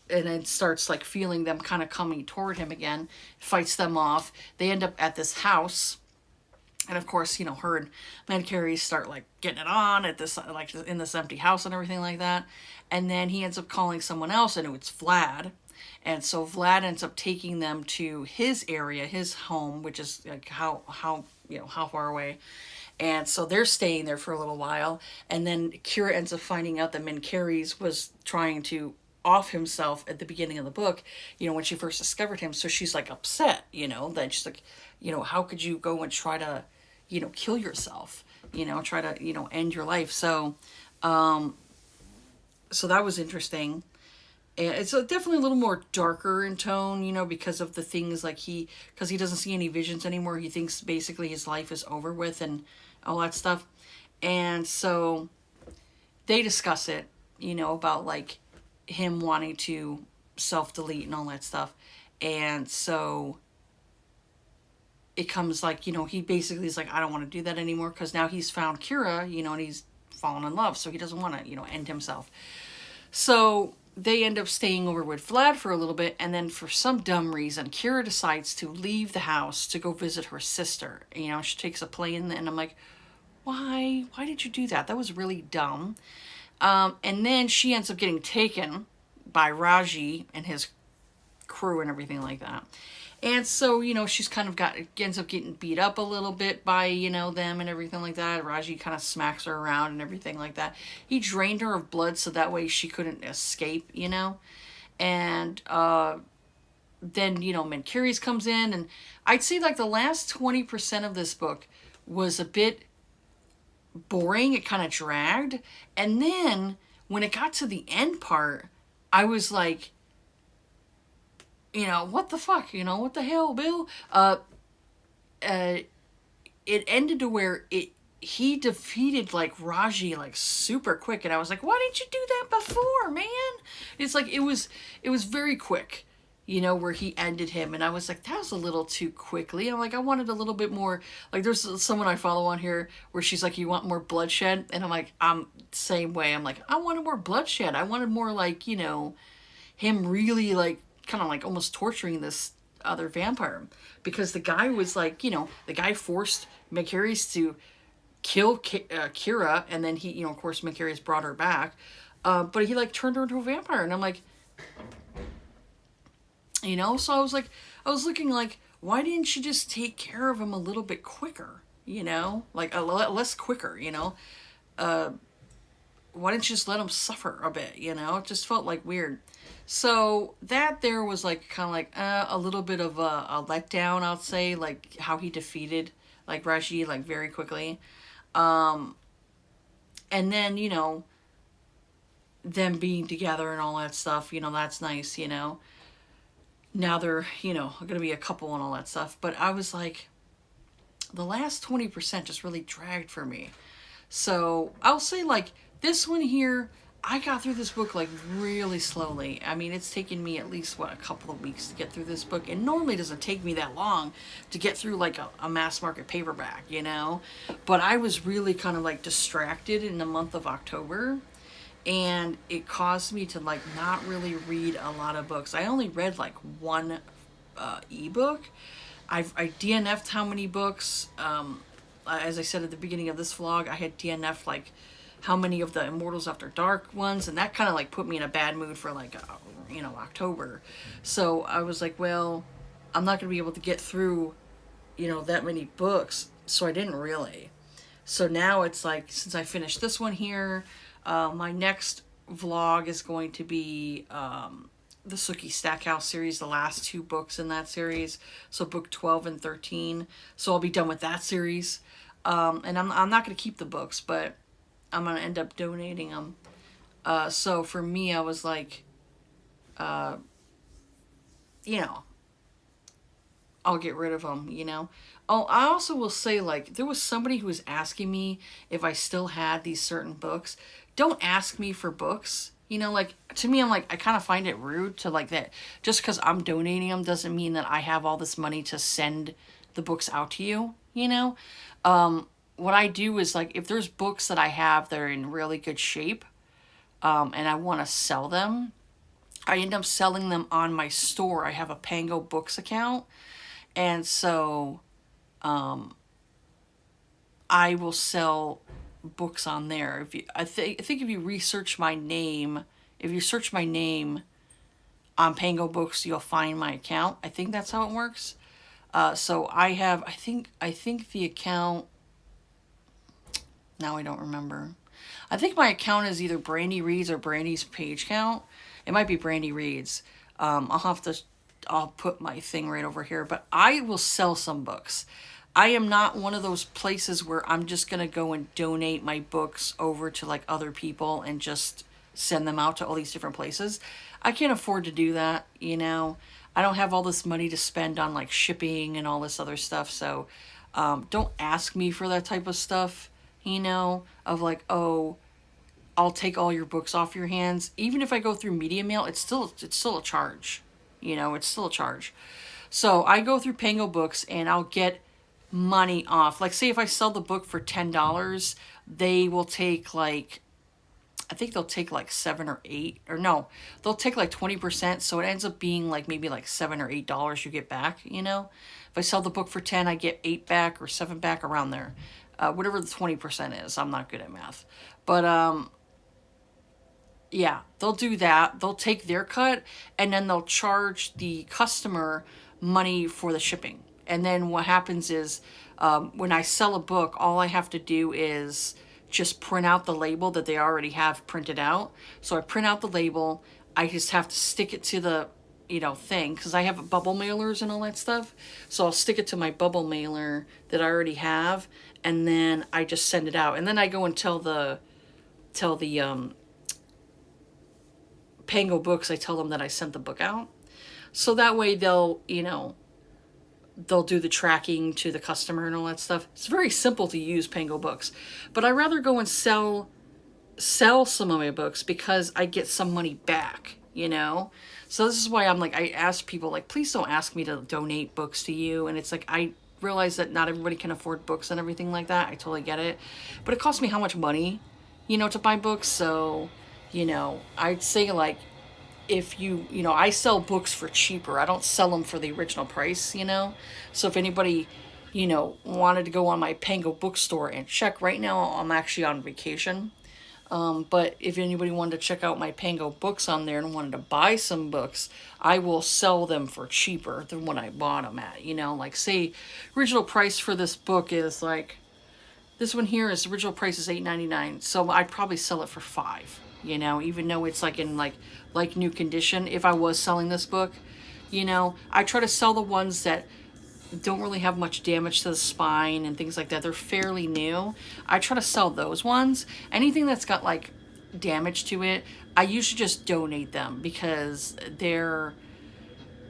then starts like feeling them kind of coming toward him again, fights them off. They end up at this house. And of course, you know, her and Mancari start like getting it on at this, like in this empty house and everything like that. And then he ends up calling someone else, and it's Vlad. And so Vlad ends up taking them to his area, his home, which is like how far away. And so they're staying there for a little while. And then Kira ends up finding out that Mancari's was trying to off himself at the beginning of the book, you know, when she first discovered him. So she's like upset, you know, that she's like, you know, how could you go and try to, you know, kill yourself, you know, try to, you know, end your life. So, so that was interesting. And it's definitely a little more darker in tone, you know, because of the things like because he doesn't see any visions anymore. He thinks basically his life is over with and all that stuff. And so they discuss it, you know, about like him wanting to self-delete and all that stuff. And so it comes like, you know, he basically is like, I don't want to do that anymore, because now he's found Kira, you know, and he's fallen in love. So he doesn't want to, you know, end himself. So they end up staying over with Vlad for a little bit, and then for some dumb reason, Kira decides to leave the house to go visit her sister. You know, she takes a plane, and I'm like, why? Why did you do that? That was really dumb. And then she ends up getting taken by Raji and his crew and everything like that. And so, you know, she's kind of ends up getting beat up a little bit by, you know, them and everything like that. Raji kind of smacks her around and everything like that. He drained her of blood so that way she couldn't escape, you know. And then, you know, Mancari's comes in, and I'd say like the last 20% of this book was a bit boring. It kind of dragged. And then when it got to the end part, I was like, you know, what the fuck? You know, what the hell, Bill? It ended to where he defeated like Raji like super quick, and I was like, why didn't you do that before, man? It's like it was very quick, you know, where he ended him, and I was like, that was a little too quickly. I'm like, I wanted a little bit more. Like, there's someone I follow on here where she's like, you want more bloodshed? And I'm like, I'm same way. I'm like, I wanted more bloodshed. I wanted more, like, you know, him really like kind of like almost torturing this other vampire, because the guy was like, you know, the guy forced Mancari's to kill Kira, and then he, you know, of course Mancari's brought her back, but he like turned her into a vampire, and I'm like, you know, so I was looking like, why didn't you just take care of him a little bit quicker, you know, like a lot less quicker, you know, why didn't you just let him suffer a bit, you know? It just felt like weird. So that there was like kind of like a little bit of a letdown, I'll say, like how he defeated like Raji like very quickly. And then, you know, them being together and all that stuff, you know, that's nice, you know. Now they're, you know, going to be a couple and all that stuff. But I was like, the last 20% just really dragged for me. So I'll say like this one here, I got through this book like really slowly. I mean, it's taken me at least, a couple of weeks to get through this book. And normally it doesn't take me that long to get through like a mass market paperback, you know. But I was really kind of like distracted in the month of October. And it caused me to like not really read a lot of books. I only read like one ebook. I DNF'd how many books. As I said at the beginning of this vlog, I had DNF'd like how many of the Immortals After Dark ones, and that kind of like put me in a bad mood for like, you know, October. So I was like, well, I'm not going to be able to get through, you know, that many books. So I didn't really. So now it's like, since I finished this one here, my next vlog is going to be the Sookie Stackhouse series, the last two books in that series. So book 12 and 13. So I'll be done with that series. And I'm not going to keep the books, but I'm going to end up donating them. So for me, I was like, you know, I'll get rid of them, you know. Oh, I also will say, like, there was somebody who was asking me if I still had these certain books. Don't ask me for books. You know, like, to me, I'm like, I kind of find it rude to, like, that just because I'm donating them doesn't mean that I have all this money to send the books out to you, you know? What I do is, like, if there's books that I have that are in really good shape, and I want to sell them, I end up selling them on my store. I have a Pango Books account. And so I will sell books on there. If you, I think if you research my name, if you search my name on Pango Books, you'll find my account. I think that's how it works. So I have, I think the account. Now I don't remember. I think my account is either Brandy Reads or Brandy's page count. It might be Brandy Reads. I'll have to. I'll put my thing right over here. But I will sell some books. I am not one of those places where I'm just going to go and donate my books over to like other people and just send them out to all these different places. I can't afford to do that, you know. I don't have all this money to spend on like shipping and all this other stuff. So don't ask me for that type of stuff, you know, of like, oh, I'll take all your books off your hands. Even if I go through media mail, it's still a charge. You know, it's still a charge. So I go through Pango Books and I'll get money off. Like, say if I sell the book for $10, they will take like, I think they'll take like 7 or 8, or no, they'll take like 20%. So it ends up being like maybe like $7 or $8 you get back, you know. If I sell the book for 10, I get 8 back or 7 back, around there. Whatever the 20% is. I'm not good at math. But yeah, they'll do that. They'll take their cut and then they'll charge the customer money for the shipping. And then what happens is when I sell a book, all I have to do is just print out the label that they already have printed out. So I print out the label. I just have to stick it to the, you know, thing, because I have bubble mailers and all that stuff. So I'll stick it to my bubble mailer that I already have, and then I just send it out. And then I go and tell the Pango Books, I tell them that I sent the book out. So that way they'll, you know, they'll do the tracking to the customer and all that stuff. It's very simple to use Pango Books. But I rather go and sell some of my books because I get some money back, you know? So this is why I'm like, I ask people, like, please don't ask me to donate books to you. And it's like, I realize that not everybody can afford books and everything like that. I totally get it. But it costs me how much money, you know, to buy books. So, you know, I'd say like, if you know, I sell books for cheaper. I don't sell them for the original price, you know. So if anybody, you know, wanted to go on my Pango bookstore and check, right now I'm actually on vacation. But if anybody wanted to check out my Pango Books on there and wanted to buy some books, I will sell them for cheaper than what I bought them at. You know, like say original price for this book is like, this one here is original price is $8.99. So I'd probably sell it for $5, you know, even though it's like in like new condition. If I was selling this book, you know, I try to sell the ones that don't really have much damage to the spine and things like that. They're fairly new. I try to sell those ones. Anything that's got like damage to it, I usually just donate them because they're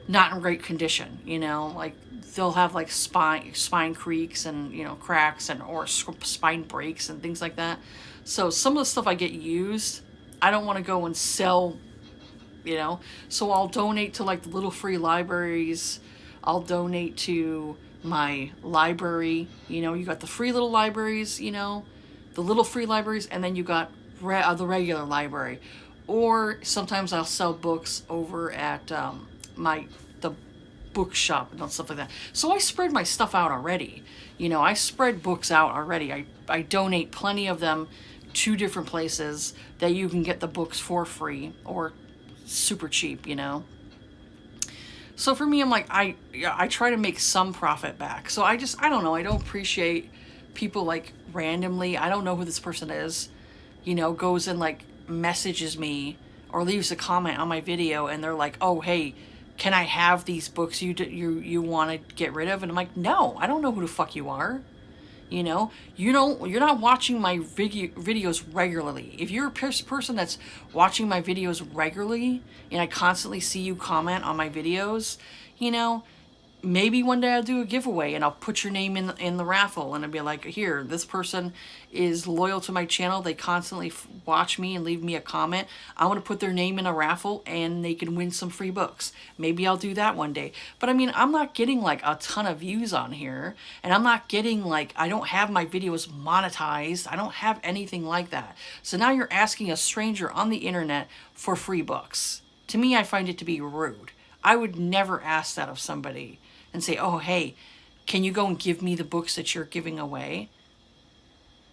not in great condition, you know, like they'll have like spine creaks and, you know, cracks and or spine breaks and things like that. So some of the stuff I get used, I don't want to go and sell, you know, so I'll donate to like the little free libraries. I'll donate to my library. You know, you got the free little libraries, you know, the little free libraries, and then you got the regular library. Or sometimes I'll sell books over at the bookshop and stuff like that. So I spread my stuff out already. You know, I spread books out already. I donate plenty of them to different places that you can get the books for free or super cheap, you know. So for me, I'm like, I try to make some profit back. So I don't know. I don't appreciate people like randomly, I don't know who this person is, you know, goes and like messages me or leaves a comment on my video and they're like, oh, hey, can I have these books you want to get rid of? And I'm like, no, I don't know who the fuck you are. You know, you're not watching my videos regularly. If you're a person that's watching my videos regularly and I constantly see you comment on my videos, you know, maybe one day I'll do a giveaway and I'll put your name in the raffle, and I'll be like, here, this person is loyal to my channel. They constantly watch me and leave me a comment. I want to put their name in a raffle and they can win some free books. Maybe I'll do that one day. But I mean, I'm not getting like a ton of views on here, and I'm not getting like, I don't have my videos monetized. I don't have anything like that. So now you're asking a stranger on the internet for free books. To me, I find it to be rude. I would never ask that of somebody and say, oh, hey, can you go and give me the books that you're giving away?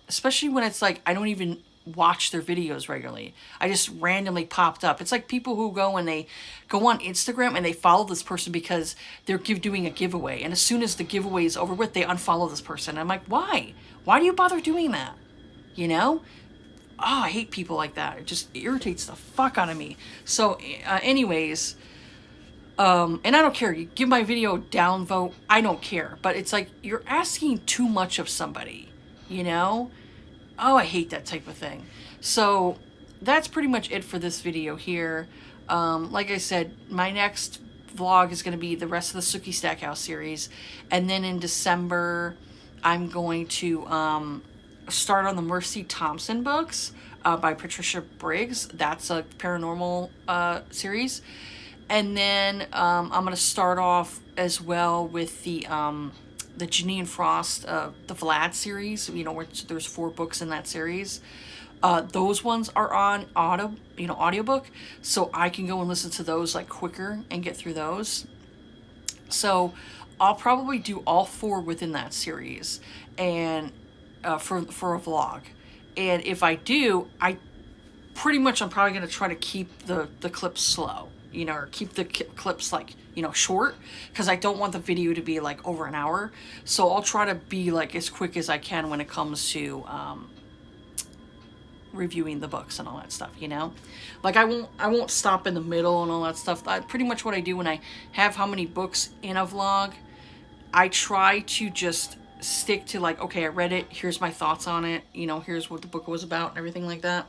Especially when it's like, I don't even watch their videos regularly. I just randomly popped up. It's like people who go and they go on Instagram and they follow this person because they're doing a giveaway. And as soon as the giveaway is over with, they unfollow this person. I'm like, why? Why do you bother doing that? You know? Oh, I hate people like that. It just irritates the fuck out of me. So anyways, and I don't care. You give my video a downvote. I don't care. But it's like, you're asking too much of somebody, you know? Oh, I hate that type of thing. So that's pretty much it for this video here. Like I said, my next vlog is going to be the rest of the Sookie Stackhouse series. And then in December, I'm going to start on the Mercy Thompson books by Patricia Briggs. That's a paranormal series. And then I'm going to start off as well with the Jeaniene Frost, the Vlad series, you know, which there's 4 books in that series. Those ones are on audiobook, so I can go and listen to those like quicker and get through those. So I'll probably do all 4 within that series, and for a vlog. And if I do, I'm probably going to try to keep the clips slow, you know, or keep the clips like, you know, short, because I don't want the video to be like over an hour. So I'll try to be like as quick as I can when it comes to reviewing the books and all that stuff, you know? Like I won't stop in the middle and all that stuff. Pretty much what I do when I have how many books in a vlog, I try to just stick to like, okay, I read it, here's my thoughts on it, you know, here's what the book was about and everything like that.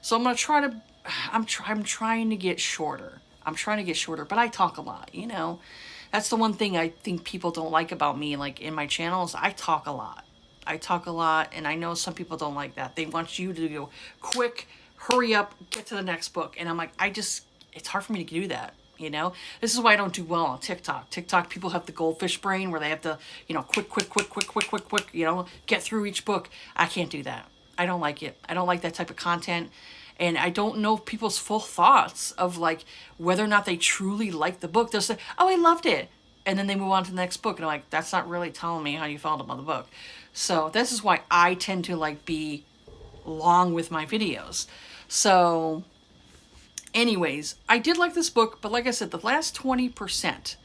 So I'm trying to get shorter. I'm trying to get shorter, but I talk a lot, you know? That's the one thing I think people don't like about me, like in my channels. I talk a lot. I talk a lot, and I know some people don't like that. They want you to go quick, hurry up, get to the next book. And I'm like, it's hard for me to do that, you know? This is why I don't do well on TikTok. TikTok, people have the goldfish brain where they have to, you know, quick, you know, get through each book. I can't do that. I don't like it. I don't like that type of content. And I don't know people's full thoughts of like whether or not they truly like the book. They'll say, oh, I loved it. And then they move on to the next book. And I'm like, that's not really telling me how you felt about the book. So this is why I tend to like be long with my videos. So anyways, I did like this book. But like I said, the last 20%,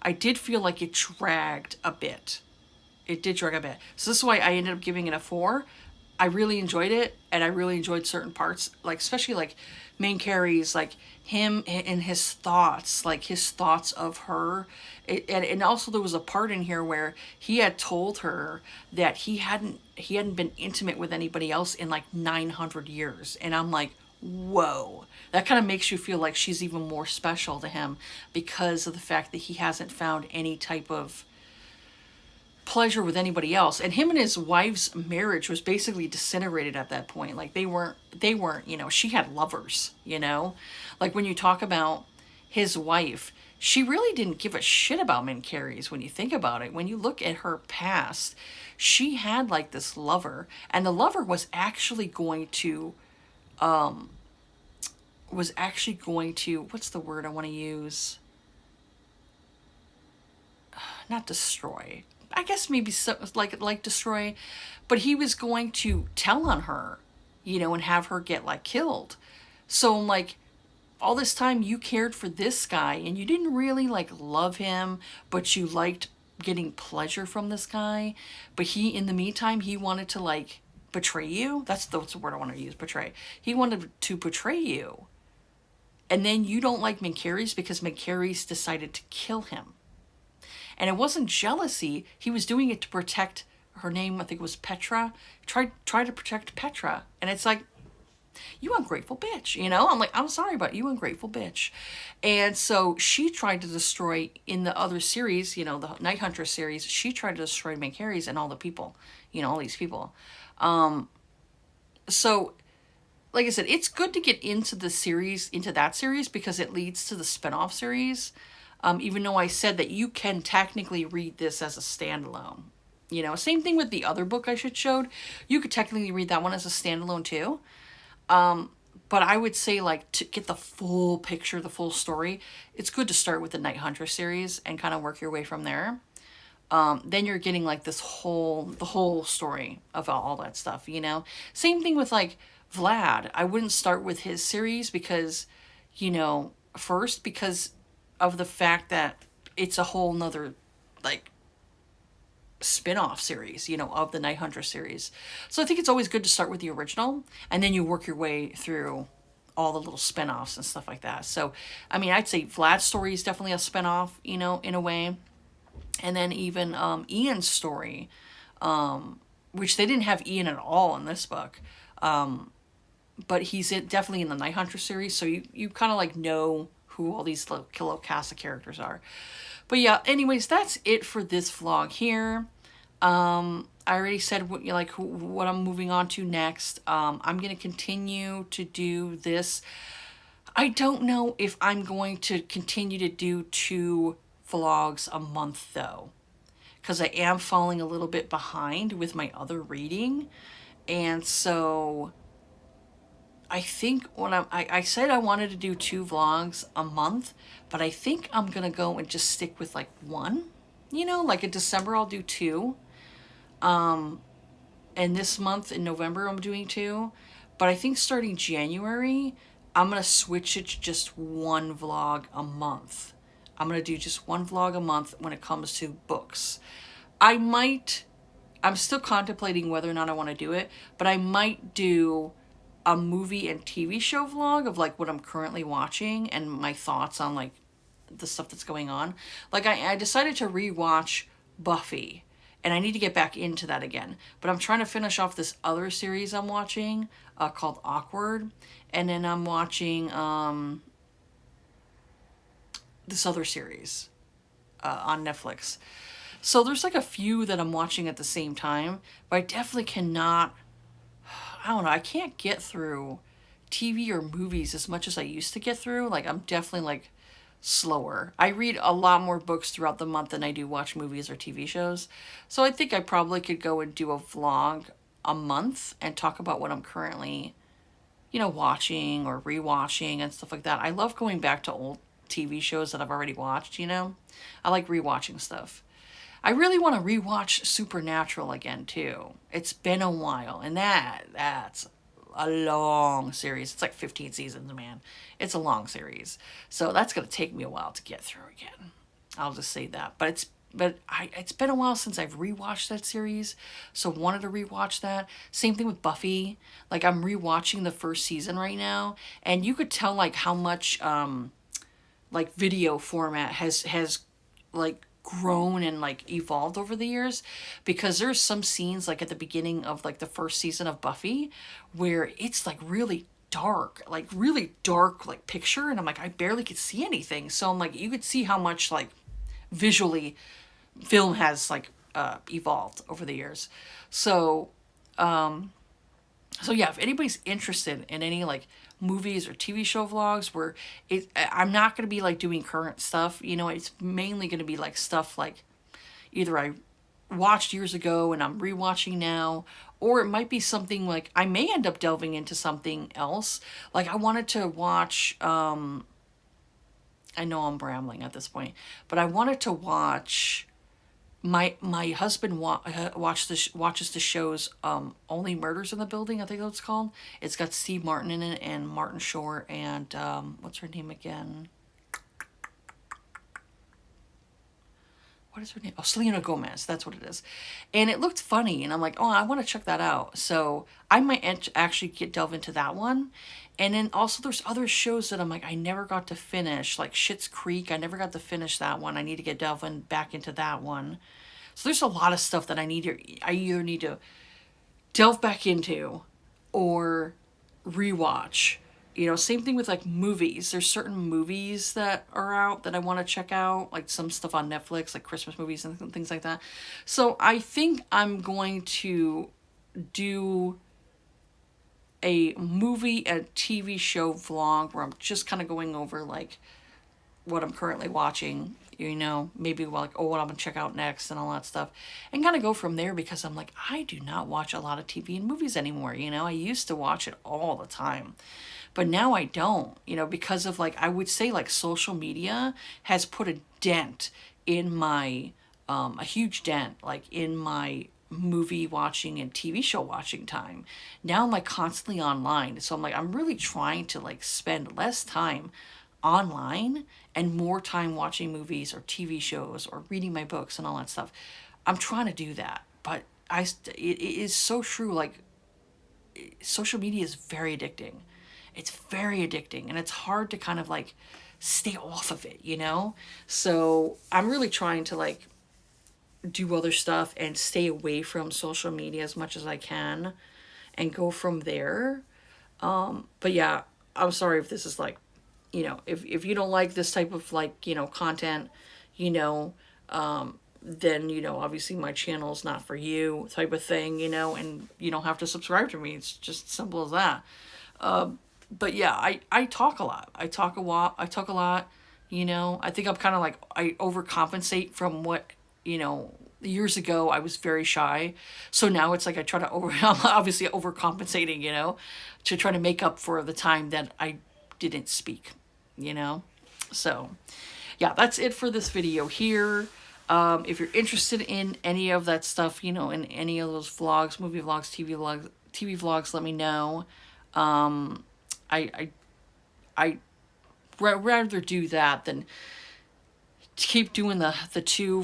I did feel like it dragged a bit. It did drag a bit. So this is why I ended up giving it a 4. I really enjoyed it, and I really enjoyed certain parts, like especially like main Carrie's, like him and his thoughts, like his thoughts of her. And also there was a part in here where he had told her that he hadn't been intimate with anybody else in like 900 years. And I'm like, whoa, that kind of makes you feel like she's even more special to him because of the fact that he hasn't found any type of pleasure with anybody else. And him and his wife's marriage was basically disintegrated at that point. Like they weren't, you know, she had lovers, you know, like when you talk about his wife, she really didn't give a shit about Min Carrie's when you think about it. When you look at her past, she had like this lover, and the lover was actually going to, what's the word I want to use? Not destroy. I guess maybe so, like destroy, but he was going to tell on her, you know, and have her get like killed. So I'm like, all this time you cared for this guy and you didn't really like love him, but you liked getting pleasure from this guy. But he, in the meantime, he wanted to like betray you. That's the word I want to use, betray. He wanted to betray you. And then you don't like Min Carrie's because Min Carrie's decided to kill him. And it wasn't jealousy. He was doing it to protect her name. I think it was Petra. Tried to protect Petra. And it's like, You ungrateful bitch, you know? I'm like, I'm sorry, but you ungrateful bitch. And so she tried to destroy, in the other series, you know, the Night Hunter series, she tried to destroy Macaries and all the people, you know, all these people. So, like I said, it's good to get into the series, into that series, because it leads to the spinoff series. Even though I said that you can technically read this as a standalone. You know, same thing with the other book I showed. You could technically read that one as a standalone too. But I would say, like, to get the full picture, the full story, it's good to start with the Night Hunter series and kind of work your way from there. Then you're getting like the whole story of all that stuff, you know? Same thing with like Vlad. I wouldn't start with his series because, you know, first, because of the fact that it's a whole nother, like, spin-off series, you know, of the Night Hunter series. So I think it's always good to start with the original, and then you work your way through all the little spin-offs and stuff like that. So, I mean, I'd say Vlad's story is definitely a spin-off, you know, in a way. And then even Ian's story, which they didn't have Ian at all in this book, but he's definitely in the Night Hunter series, so you kind of like know who all these little cast of characters are. But yeah, anyways, that's it for this vlog here. I already said what I'm moving on to next. I'm going to continue to do this. I don't know if I'm going to continue to do 2 vlogs a month though, because I am falling a little bit behind with my other reading. And so I think when I said I wanted to do 2 vlogs a month, but I think I'm gonna go and just stick with like 1, you know, like in December I'll do 2, and this month in November I'm doing 2, but I think starting January I'm gonna switch it to just 1 vlog a month. I'm gonna do just 1 vlog a month when it comes to books. I'm still contemplating whether or not I want to do it, but I might do a movie and TV show vlog of like what I'm currently watching and my thoughts on like the stuff that's going on. Like I decided to rewatch Buffy, and I need to get back into that again. But I'm trying to finish off this other series I'm watching called Awkward, and then I'm watching this other series on Netflix. So there's like a few that I'm watching at the same time, but I definitely cannot, I don't know, I can't get through TV or movies as much as I used to get through. Like I'm definitely like slower. I read a lot more books throughout the month than I do watch movies or TV shows. So I think I probably could go and do a vlog a month and talk about what I'm currently, you know, watching or rewatching and stuff like that. I love going back to old TV shows that I've already watched, you know? I like rewatching stuff. I really want to rewatch Supernatural again too. It's been a while, and that's a long series. It's like 15 seasons, man. It's a long series. So that's going to take me a while to get through again. I'll just say that. But it's been a while since I've rewatched that series, so wanted to rewatch that. Same thing with Buffy. Like I'm rewatching the first season right now, and you could tell like how much like video format has like grown and like evolved over the years, because there's some scenes like at the beginning of like the first season of Buffy where it's like really dark like picture, and I'm like I barely could see anything. So I'm like, you could see how much like visually film has like evolved over the years. So yeah, if anybody's interested in any like movies or TV show vlogs where I'm not going to be like doing current stuff, you know, it's mainly going to be like stuff like either I watched years ago and I'm rewatching now, or it might be something like I may end up delving into something else. Like I wanted to watch, I know I'm rambling at this point, but I wanted to watch, my husband watches the shows Only Murders in the Building, I think that's what it's called. It's got Steve Martin in it and Martin Short and what's her name again? What is her name? Oh, Selena Gomez. That's what it is. And it looked funny, and I'm like, oh, I want to check that out. So I might actually delve into that one. And then also there's other shows that I'm like, I never got to finish, like Schitt's Creek. I never got to finish that one. I need to get delving back into that one. So there's a lot of stuff that I either need to delve back into, or rewatch. You know, same thing with like movies. There's certain movies that are out that I want to check out, like some stuff on Netflix, like Christmas movies and things like that. So I think I'm going to do a movie and TV show vlog where I'm just kind of going over like what I'm currently watching, you know, maybe like, oh, what I'm gonna check out next and all that stuff, and kind of go from there, because I'm like, I do not watch a lot of TV and movies anymore. You know, I used to watch it all the time, but now I don't, you know, because of like, I would say like social media has put a dent in my, a huge dent, like in my movie watching and TV show watching time. Now I'm like constantly online. So I'm like, I'm really trying to like spend less time online and more time watching movies or TV shows or reading my books and all that stuff. I'm trying to do that, but it is so true. Like, social media is very addicting. It's very addicting, and it's hard to kind of like stay off of it, you know? So I'm really trying to like do other stuff and stay away from social media as much as I can and go from there. But yeah, I'm sorry if this is like, you know, if you don't like this type of like, you know, content, you know, then, you know, obviously my channel's not for you type of thing, you know, and you don't have to subscribe to me. It's just simple as that. But yeah, I talk a lot. I talk a lot. You know, I think I'm kind of like, I overcompensate from what, you know, years ago I was very shy. So now it's like I try to I'm obviously overcompensating, you know, to try to make up for the time that I didn't speak, you know. So yeah, that's it for this video here. If you're interested in any of that stuff, you know, in any of those vlogs, movie vlogs, TV vlogs, let me know. I rather do that than keep doing the two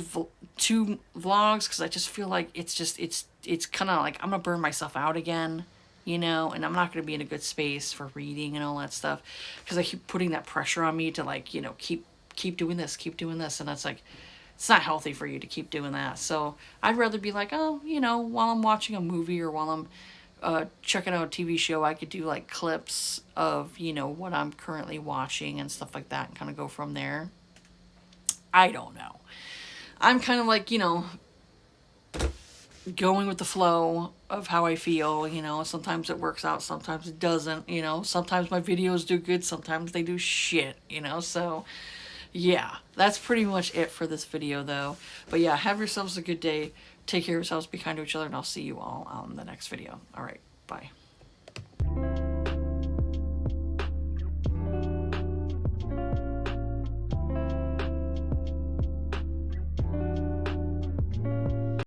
vlogs, because I just feel like it's kind of like I'm gonna burn myself out again, you know, and I'm not gonna be in a good space for reading and all that stuff, because I keep putting that pressure on me to like, you know, keep doing this, and that's like, it's not healthy for you to keep doing that. So I'd rather be like, oh, you know, while I'm watching a movie or while I'm checking out a TV show, I could do like clips of, you know, what I'm currently watching and stuff like that, and kind of go from there. I don't know. I'm kind of like, you know, going with the flow of how I feel, you know. Sometimes it works out, sometimes it doesn't, you know. Sometimes my videos do good, sometimes they do shit, you know. So yeah, that's pretty much it for this video though. But yeah, have yourselves a good day. Take care of yourselves, be kind to each other, and I'll see you all on the next video. All right, bye.